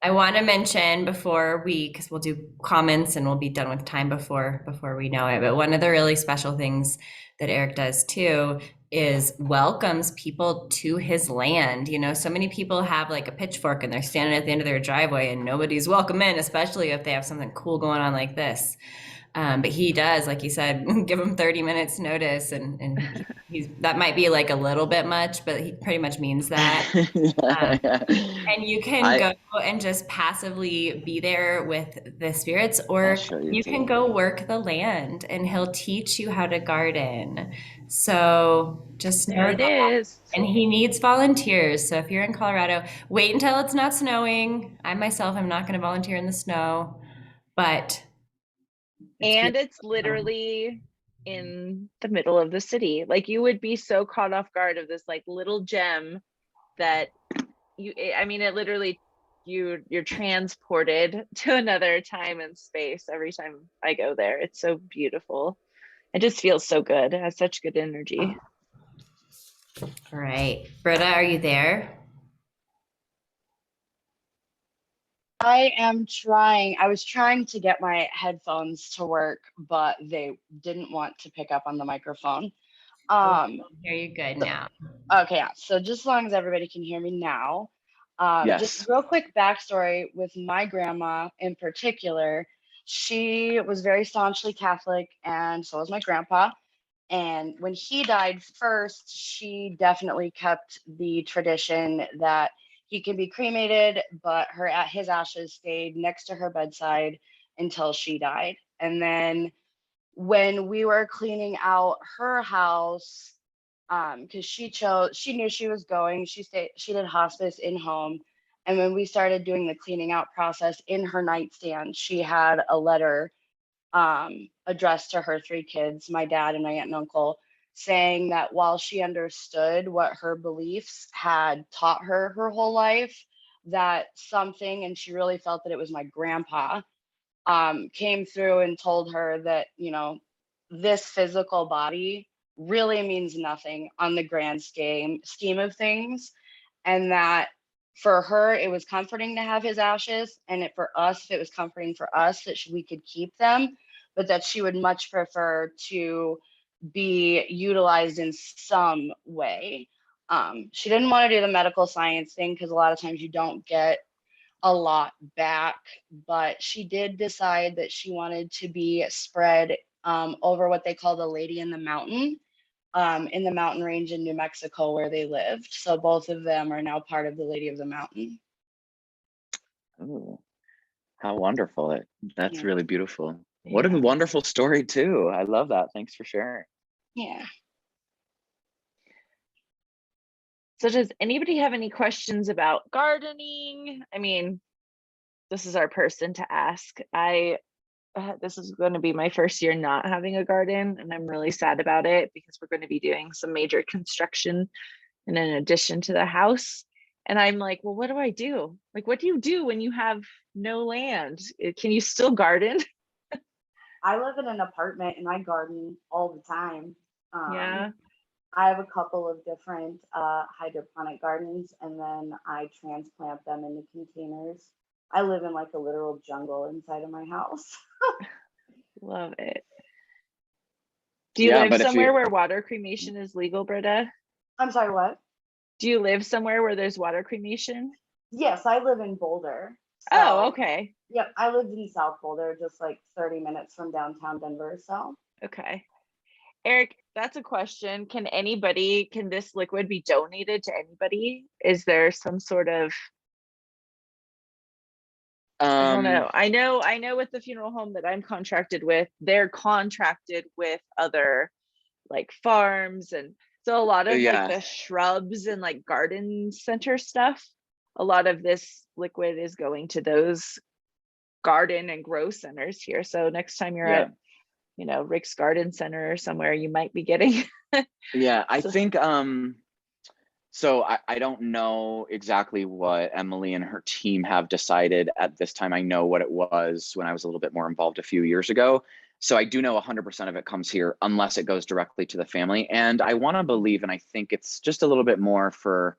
S1: I want to mention because we'll do comments and we'll be done with time before we know it. But one of the really special things that Eric does too is welcomes people to his land. So many people have like a pitchfork and they're standing at the end of their driveway and nobody's welcome in, especially if they have something cool going on like this. But he does, like you said, give him 30 minutes notice, and that might be like a little bit much, but he pretty much means that. And you can go and just passively be there with the spirits, or you can go work the land and he'll teach you how to garden. So just know that. And he needs volunteers. So if you're in Colorado, wait until it's not snowing. I myself am not going to volunteer in the snow, but
S3: and it's literally in the middle of the city. Like, you would be so caught off guard of this like little gem that it literally, you're transported to another time and space every time I go there. It's so beautiful. It just feels so good. It has such good energy.
S1: All right, Britta, are you there?
S4: I am trying. I was trying to get my headphones to work, but they didn't want to pick up on the microphone.
S1: Hear you good now.
S4: Okay, yeah. So just as long as everybody can hear me now.
S2: Yes.
S4: Just real quick backstory with my grandma in particular. She was very staunchly Catholic, and so was my grandpa. And when he died first, she definitely kept the tradition that he can be cremated, but his ashes stayed next to her bedside until she died. And then when we were cleaning out her house, because she knew she was going. She did hospice in home. And when we started doing the cleaning out process, in her nightstand, she had a letter addressed to her 3 kids, my dad and my aunt and uncle, saying that while she understood what her beliefs had taught her her whole life, that something, and she really felt that it was my grandpa, came through and told her that, this physical body really means nothing on the grand scheme of things, and that for her it was comforting to have his ashes, and for us it was comforting for us that we could keep them, but that she would much prefer to be utilized in some way. She didn't want to do the medical science thing because a lot of times you don't get a lot back, but she did decide that she wanted to be spread over what they call the Lady in the Mountain, in the mountain range in New Mexico where they lived. So both of them are now part of the Lady of the Mountain.
S2: Oh, how wonderful. That's
S4: Yeah.
S2: really beautiful. What a wonderful story too. I love that. Thanks for sharing.
S4: Yeah.
S3: So does anybody have any questions about gardening? I mean, this is our person to ask. This is going to be my first year not having a garden, and I'm really sad about it because we're going to be doing some major construction in an addition to the house. And I'm like, well, what do I do? Like, what do you do when you have no land? Can you still garden?
S4: I live in an apartment and I garden all the time.
S3: Yeah.
S4: I have a couple of different hydroponic gardens, and then I transplant them into containers. I live in like a literal jungle inside of my house.
S3: Love it. Do you live somewhere where water cremation is legal, Britta?
S4: I'm sorry, what?
S3: Do you live somewhere where there's water cremation?
S4: Yes, I live in Boulder.
S3: So, oh, okay.
S4: Yep, I lived in South Boulder, just like 30 minutes from downtown Denver. So,
S3: okay. Eric, that's a question. Can this liquid be donated to anybody? Is there some sort of, I don't know. I know with the funeral home that I'm contracted with, they're contracted with other like farms. And so a lot of like the shrubs and like garden center stuff, a lot of this liquid is going to those garden and grow centers here. So next time you're at, Rick's Garden Center or somewhere, you might be getting.
S2: I think, so I don't know exactly what Emily and her team have decided at this time. I know what it was when I was a little bit more involved a few years ago. So I do know 100% of it comes here unless it goes directly to the family. And I want to believe, and I think it's just a little bit more for,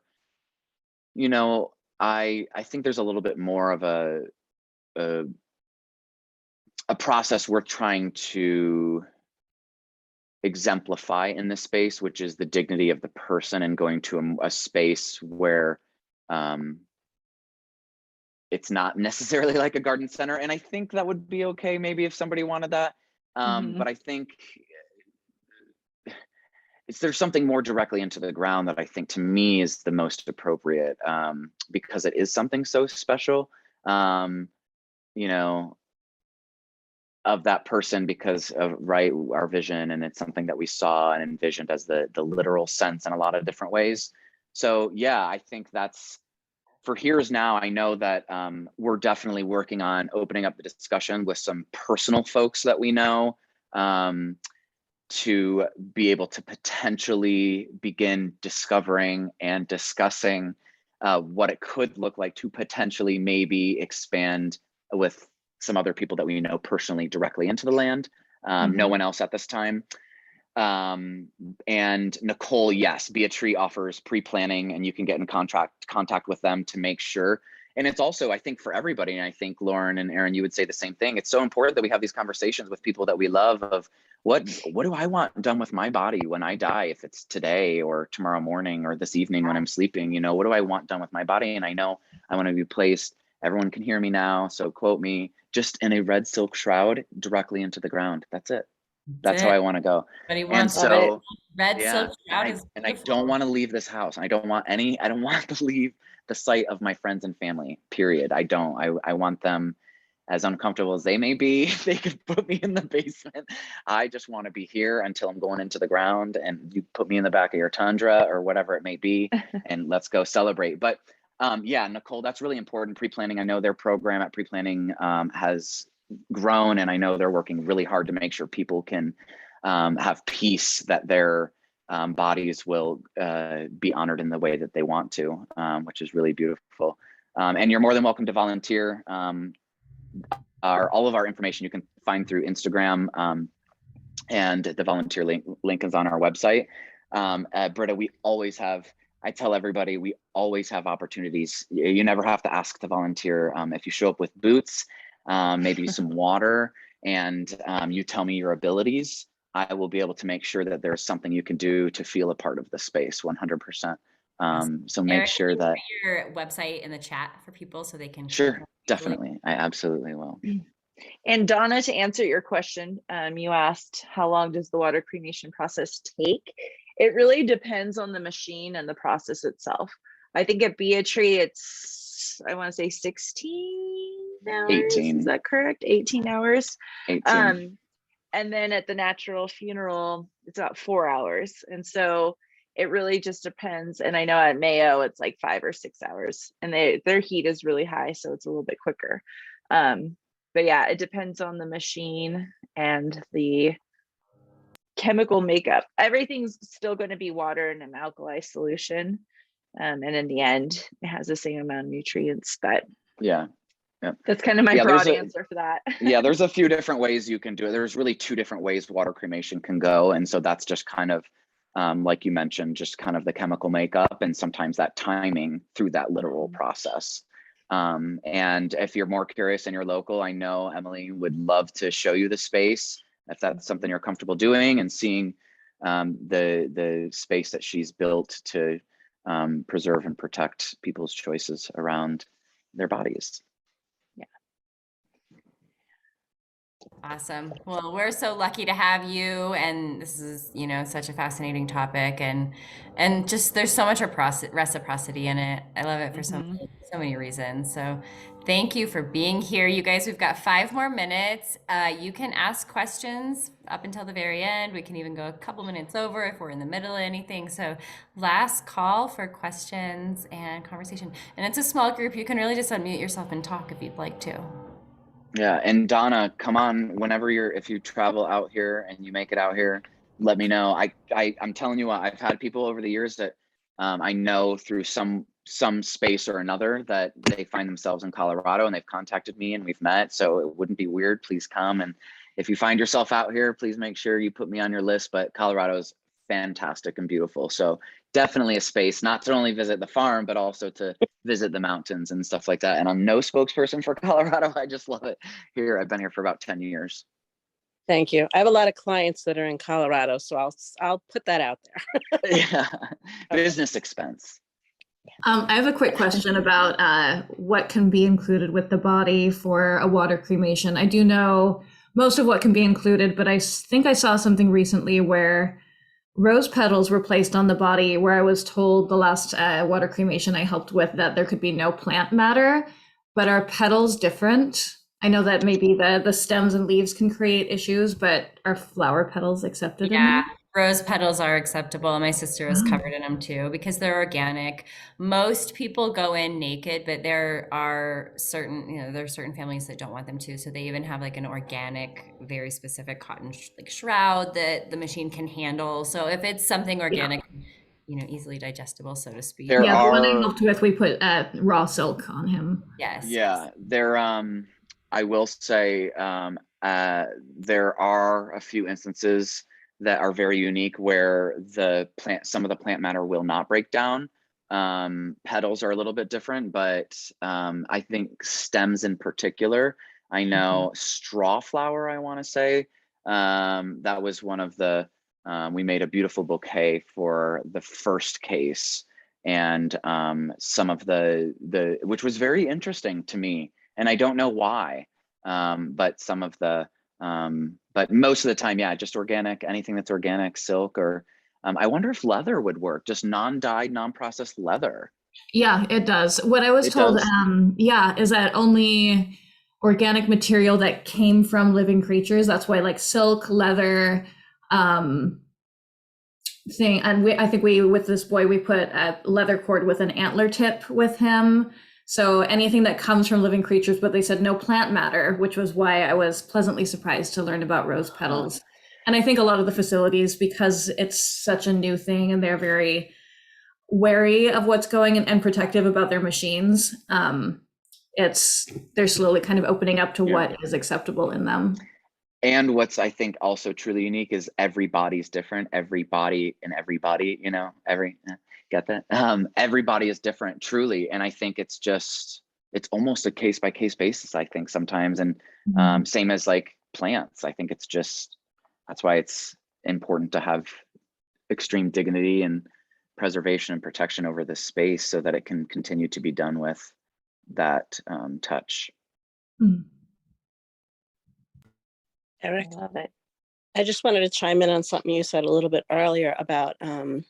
S2: I think there's a little bit more of a process we're trying to exemplify in this space, which is the dignity of the person and going to a space where it's not necessarily like a garden center. And I think that would be okay maybe if somebody wanted that. But I think there's something more directly into the ground that I think to me is the most appropriate, because it is something so special, of that person because of our vision, and it's something that we saw and envisioned as the literal sense in a lot of different ways. So yeah, I think that's for Here's Now. I know that we're definitely working on opening up the discussion with some personal folks that we know, to be able to potentially begin discovering and discussing what it could look like to potentially maybe expand with some other people that we know personally directly into the land. No one else at this time. And Nicole, yes, Be a Tree offers pre-planning, and you can get in contact with them to make sure. And it's also, I think, for everybody, and I think Lauren and Aaron, you would say the same thing. It's so important that we have these conversations with people that we love of what do I want done with my body when I die, if it's today or tomorrow morning or this evening when I'm sleeping, what do I want done with my body? And I know I want to be placed, everyone can hear me now, so quote me, just in a red silk shroud directly into the ground. That's it. That's how I want to go.
S1: But he wants red silk shroud is beautiful.
S2: And I don't want to leave this house. I don't want to leave the sight of my friends and family, period. I want them as uncomfortable as they may be, they could put me in the basement. I just want to be here until I'm going into the ground, and you put me in the back of your Tundra or whatever it may be, and let's go celebrate. But yeah, Nicole, that's really important. Pre-planning, I know their program at pre-planning has grown, and I know they're working really hard to make sure people can have peace, that their bodies will be honored in the way that they want to, which is really beautiful. And you're more than welcome to volunteer. All of our information you can find through Instagram, and the volunteer link is on our website. Britta, we always have, I tell everybody, we always have opportunities. You never have to ask to volunteer. If you show up with boots, maybe some water, and you tell me your abilities, I will be able to make sure that there's something you can do to feel a part of the space 100%. So make
S1: Eric,
S2: sure
S1: can you
S2: that
S1: put your website in the chat for people so they can.
S2: Sure, definitely. I absolutely will.
S3: And Donna, to answer your question, you asked how long does the water cremation process take? It really depends on the machine and the process itself. I think at Beatree, it's, I want to say 16 hours.
S2: 18.
S3: Is that correct? 18 hours.
S2: 18.
S3: And then at the natural funeral, it's about 4 hours. And so it really just depends. And I know at Mayo, it's like 5 or 6 hours, and their heat is really high, so it's a little bit quicker. But yeah, it depends on the machine and the chemical makeup. Everything's still going to be water in an alkali solution. And in the end, it has the same amount of nutrients, but
S2: Yeah.
S3: that's kind of my broad answer for that.
S2: Yeah, there's a few different ways you can do it. There's really 2 different ways water cremation can go. And so that's just kind of, like you mentioned, just kind of the chemical makeup, and sometimes that timing through that literal process. And if you're more curious and you're local, I know Emily would love to show you the space, if that's something you're comfortable doing, and seeing the space that she's built to preserve and protect people's choices around their bodies.
S1: Awesome. Well, we're so lucky to have you, and this is, you know, such a fascinating topic, and just there's so much reciprocity in it. I love it for so many reasons. So thank you for being here. You guys, we've got 5 more minutes. You can ask questions up until the very end. We can even go a couple minutes over if we're in the middle of anything. So last call for questions and conversation. And it's a small group. You can really just unmute yourself and talk if you'd like to.
S2: Yeah, and Donna, come on, whenever if you travel out here and you make it out here, let me know. I'm telling you what, I've had people over the years that I know through some space or another that they find themselves in Colorado, and they've contacted me and we've met. So it wouldn't be weird. Please come. And if you find yourself out here, please make sure you put me on your list. But Colorado is fantastic and beautiful. So definitely a space not to only visit the farm, but also to visit the mountains and stuff like that. And I'm no spokesperson for Colorado. I just love it here. I've been here for about 10 years.
S5: Thank you. I have a lot of clients that are in Colorado, so I'll put that out there.
S2: Yeah, business expense.
S6: I have a quick question about what can be included with the body for a water cremation. I do know most of what can be included, but I think I saw something recently where rose petals were placed on the body, where I was told the last water cremation I helped with that there could be no plant matter, but are petals different? I know that maybe the stems and leaves can create issues, but are flower petals accepted?
S1: Yeah, rose petals are acceptable. My sister was covered in them too because they're organic. Most people go in naked, but there are certain families that don't want them to. So they even have like an organic, very specific cotton shroud that the machine can handle. So if it's something organic, easily digestible, so to speak.
S6: The one I helped with, we put raw silk on him.
S1: Yes.
S2: Yeah, I will say there are a few instances that are very unique where some of the plant matter will not break down. Petals are a little bit different, but I think stems in particular, I know straw flower, I want to say, that was one of the, we made a beautiful bouquet for the first case, and some of the which was very interesting to me. And I don't know why, but some of the, but most of the time, yeah, just organic, anything that's organic, silk, or I wonder if leather would work, just non-dyed, non-processed leather.
S6: Yeah, it does. What I was told, is that only organic material that came from living creatures. That's why like silk, leather, thing. And I think with this boy, we put a leather cord with an antler tip with him. So anything that comes from living creatures, but they said no plant matter, which was why I was pleasantly surprised to learn about rose petals. And I think a lot of the facilities, because it's such a new thing and they're very wary of what's going and protective about their machines, they're slowly kind of opening up to what is acceptable in them.
S2: And what's, I think, also truly unique is everybody's different. Everybody and everybody, you know, get that? Everybody is different, truly. And I think it's almost a case by case basis, I think sometimes. And same as like plants. I think that's why it's important to have extreme dignity and preservation and protection over this space so that it can continue to be done with that touch.
S5: Eric?
S3: I love it.
S5: I just wanted to chime in on something you said a little bit earlier about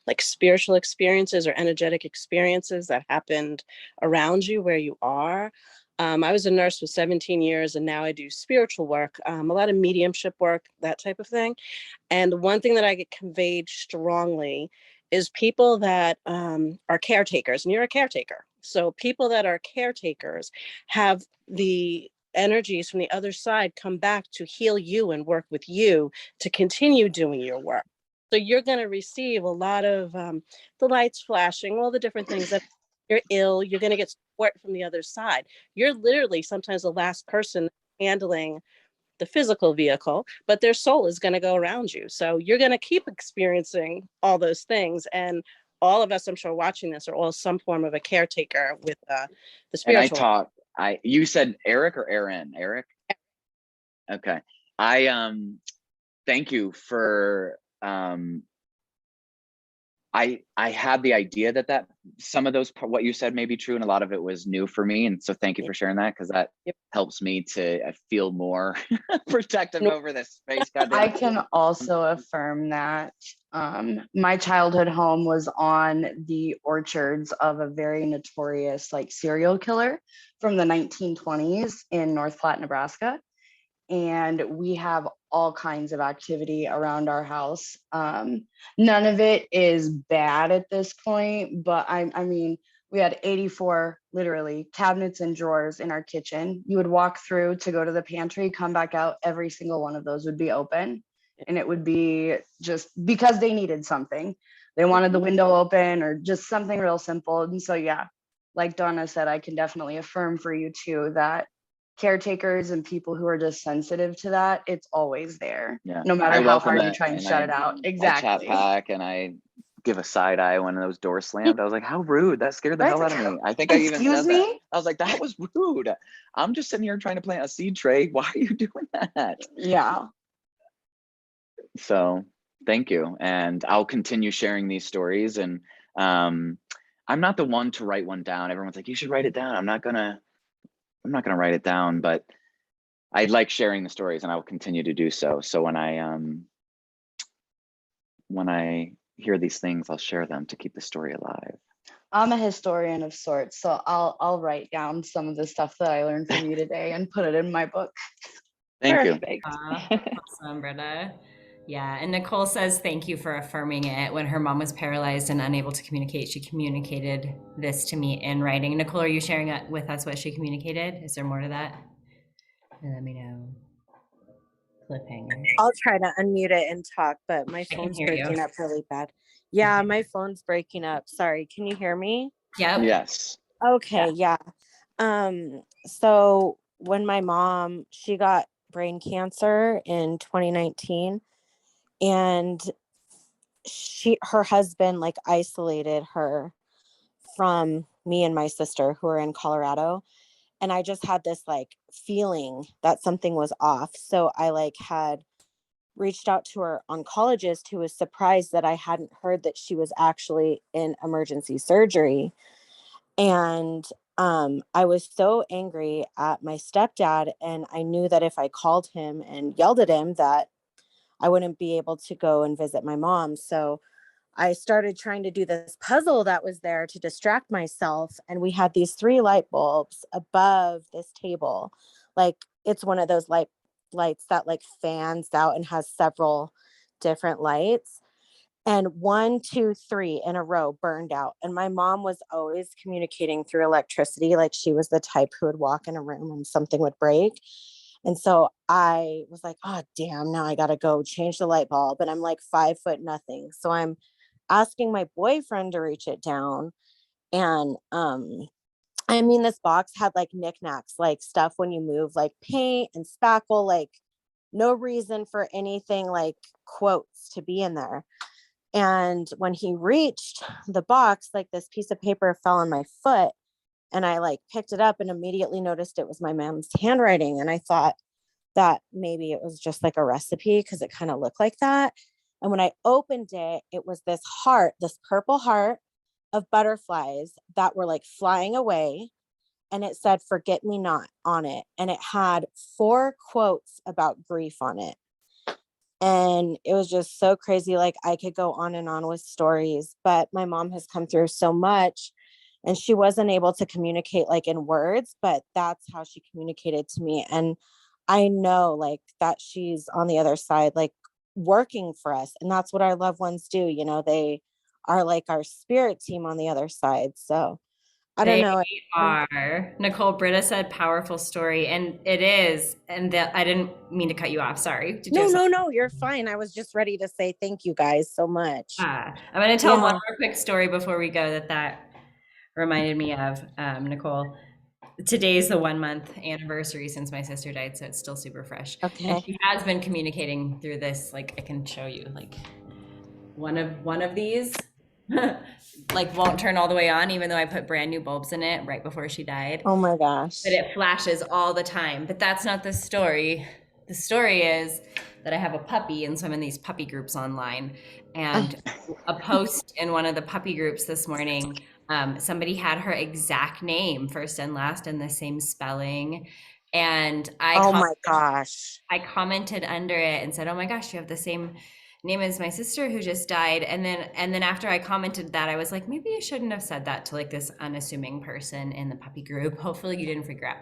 S5: like spiritual experiences or energetic experiences that happened around you where you are. I was a nurse for 17 years and now I do spiritual work, a lot of mediumship work, that type of thing. And the one thing that I get conveyed strongly is people that are caretakers, and you're a caretaker. So people that are caretakers have the energies from the other side come back to heal you and work with you to continue doing your work. So you're going to receive a lot of the lights flashing, all the different things that you're ill, you're going to get support from the other side. You're literally sometimes the last person handling the physical vehicle, but their soul is going to go around you. So you're going to keep experiencing all those things. And all of us, I'm sure, watching this are all some form of a caretaker with the spiritual.
S2: And you said Eric or Aaron? Eric? Okay. Thank you for, I had the idea that some of those, what you said may be true, and a lot of it was new for me. And so thank you for sharing that, because that helps me to feel more protective over this space.
S4: I can also affirm that my childhood home was on the orchards of a very notorious like serial killer from the 1920s in North Platte, Nebraska. And we have all kinds of activity around our house. None of it is bad at this point, but I mean, we had 84 literally cabinets and drawers in our kitchen. You would walk through to go to the pantry, come back out, every single one of those would be open. And it would be just because they needed something. They wanted the window open or just something real simple. And so, yeah, like Donna said, I can definitely affirm for you too that caretakers and people who are just sensitive to that, it's always there, no matter how hard you try and shut it out. Exactly.
S2: I chat back and I give a side eye when those doors slammed. I was like, how rude. That scared the hell out of me. I think I even said that. I was like, that was rude. I'm just sitting here trying to plant a seed tray. Why are you doing that?
S3: Yeah.
S2: So thank you. And I'll continue sharing these stories. And I'm not the one to write one down. Everyone's like, you should write it down. I'm not gonna write it down, but I like sharing the stories and I will continue to do so. So when I hear these things, I'll share them to keep the story alive.
S4: I'm a historian of sorts, so I'll write down some of the stuff that I learned from you today and put it in my book.
S2: Thank you.
S1: Awesome, Britta. Yeah, and Nicole says thank you for affirming it. When her mom was paralyzed and unable to communicate, she communicated this to me in writing. Nicole, are you sharing with us what she communicated? Is there more to that? Let me know. Cliffhanger.
S7: I'll try to unmute it and talk, but my phone's breaking up really bad. Yeah, my phone's breaking up. Sorry, can you hear me?
S1: Yep.
S2: Yes.
S7: Okay, yeah. So when my mom, she got brain cancer in 2019, and her husband like isolated her from me and my sister who are in Colorado. And I just had this like feeling that something was off. So I like had reached out to her oncologist, who was surprised that I hadn't heard that she was actually in emergency surgery. And I was so angry at my stepdad, and I knew that if I called him and yelled at him that I wouldn't be able to go and visit my mom. So I started trying to do this puzzle that was there to distract myself. And we had these 3 light bulbs above this table, Like it's one of those lights that like fans out and has several different lights. And 1, 2, 3 in a row burned out. And my mom was always communicating through electricity. Like she was the type who would walk in a room and something would break. And so I was like, oh, damn, now I got to go change the light bulb. And I'm like 5 foot nothing. So I'm asking my boyfriend to reach it down. And I mean, this box had like knickknacks, like stuff when you move, like paint and spackle, like no reason for anything like quotes to be in there. And when he reached the box, like this piece of paper fell on my foot, and I like picked it up and immediately noticed it was my mom's handwriting. And I thought that maybe it was just like a recipe because it kind of looked like that. And when I opened it, it was this heart, this purple heart of butterflies that were like flying away. And it said, "Forget me not" on it. And it had 4 quotes about grief on it. And it was just so crazy. Like I could go on and on with stories, but my mom has come through so much, and she wasn't able to communicate like in words, but that's how she communicated to me. And I know like that she's on the other side, like working for us. And that's what our loved ones do. You know, they are like our spirit team on the other side. So I don't
S1: They
S7: know.
S1: are. Nicole, Britta said powerful story, and it is. And that I didn't mean to cut you off. Sorry. Did you
S7: No,
S1: have
S7: no,
S1: something?
S7: no, you're fine. I was just ready to say thank you guys so much.
S1: I'm going to tell
S7: Yeah.
S1: one more quick story before we go that reminded me of, Nicole. Today's the 1 month anniversary since my sister died, so it's still super fresh. And
S7: Okay.
S1: she has been communicating through this. Like I can show you, like one of these, like won't turn all the way on, even though I put brand new bulbs in it right before she died.
S7: Oh my gosh.
S1: But it flashes all the time. But that's not the story. The story is that I have a puppy, and so I'm in these puppy groups online. And a post in one of the puppy groups this morning, somebody had her exact name, first and last, and the same spelling. And
S7: Oh my gosh.
S1: I commented under it and said, "Oh my gosh, you have the same name as my sister who just died." And then after I commented that, I was like, maybe I shouldn't have said that to like this unassuming person in the puppy group. Hopefully you didn't figure out.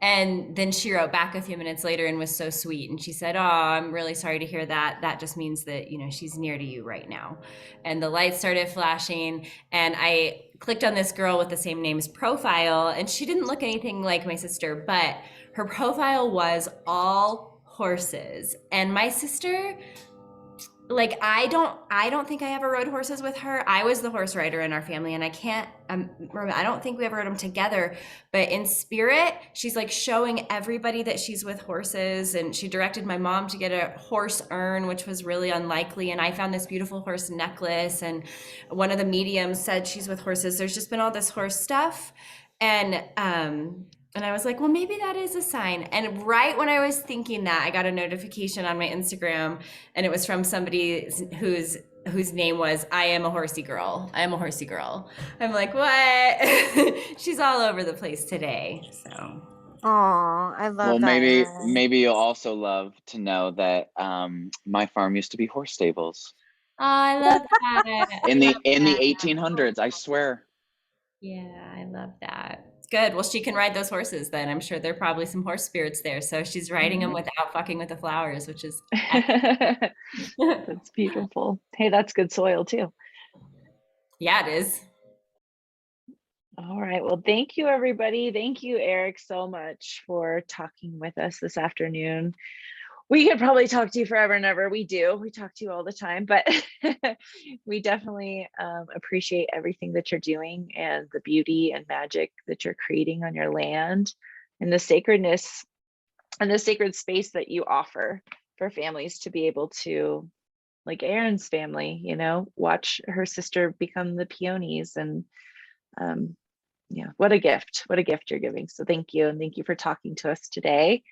S1: And then she wrote back a few minutes later and was so sweet. And she said, "Oh, I'm really sorry to hear that. That just means that, you know, she's near to you right now." And the lights started flashing, and I clicked on this girl with the same name's profile, and she didn't look anything like my sister, but her profile was all horses. And my sister, like I don't think I ever rode horses with her. I was the horse rider in our family, and I can't remember, I don't think we ever rode them together, but in spirit she's like showing everybody that she's with horses. And she directed my mom to get a horse urn, which was really unlikely, and I found this beautiful horse necklace, and one of the mediums said she's with horses. There's just been all this horse stuff. And I was like, well, maybe that is a sign. And right when I was thinking that, I got a notification on my Instagram, and it was from somebody whose name was "I am a horsey girl. I am a horsey girl." I'm like, what? She's all over the place today. So.
S7: Oh, I love
S2: Well,
S7: that.
S2: maybe you'll also love to know that my farm used to be horse stables
S1: Oh, I love that.
S2: in the 1800s. I swear.
S1: Yeah, I love that. Good. Well, she can ride those horses then. I'm sure there are probably some horse spirits there. So she's riding them without fucking with the flowers, which is
S3: That's beautiful. Hey, that's good soil too.
S1: yeah, it is.
S3: All right. Well, thank you, everybody. Thank you, Eric, so much for talking with us this afternoon. We could probably talk to you forever and ever. We do. We talk to you all the time, but we definitely appreciate everything that you're doing and the beauty and magic that you're creating on your land, and the sacredness and the sacred space that you offer for families to be able to, like Erin's family, you know, watch her sister become the peonies. And yeah, what a gift you're giving. So thank you. And thank you for talking to us today.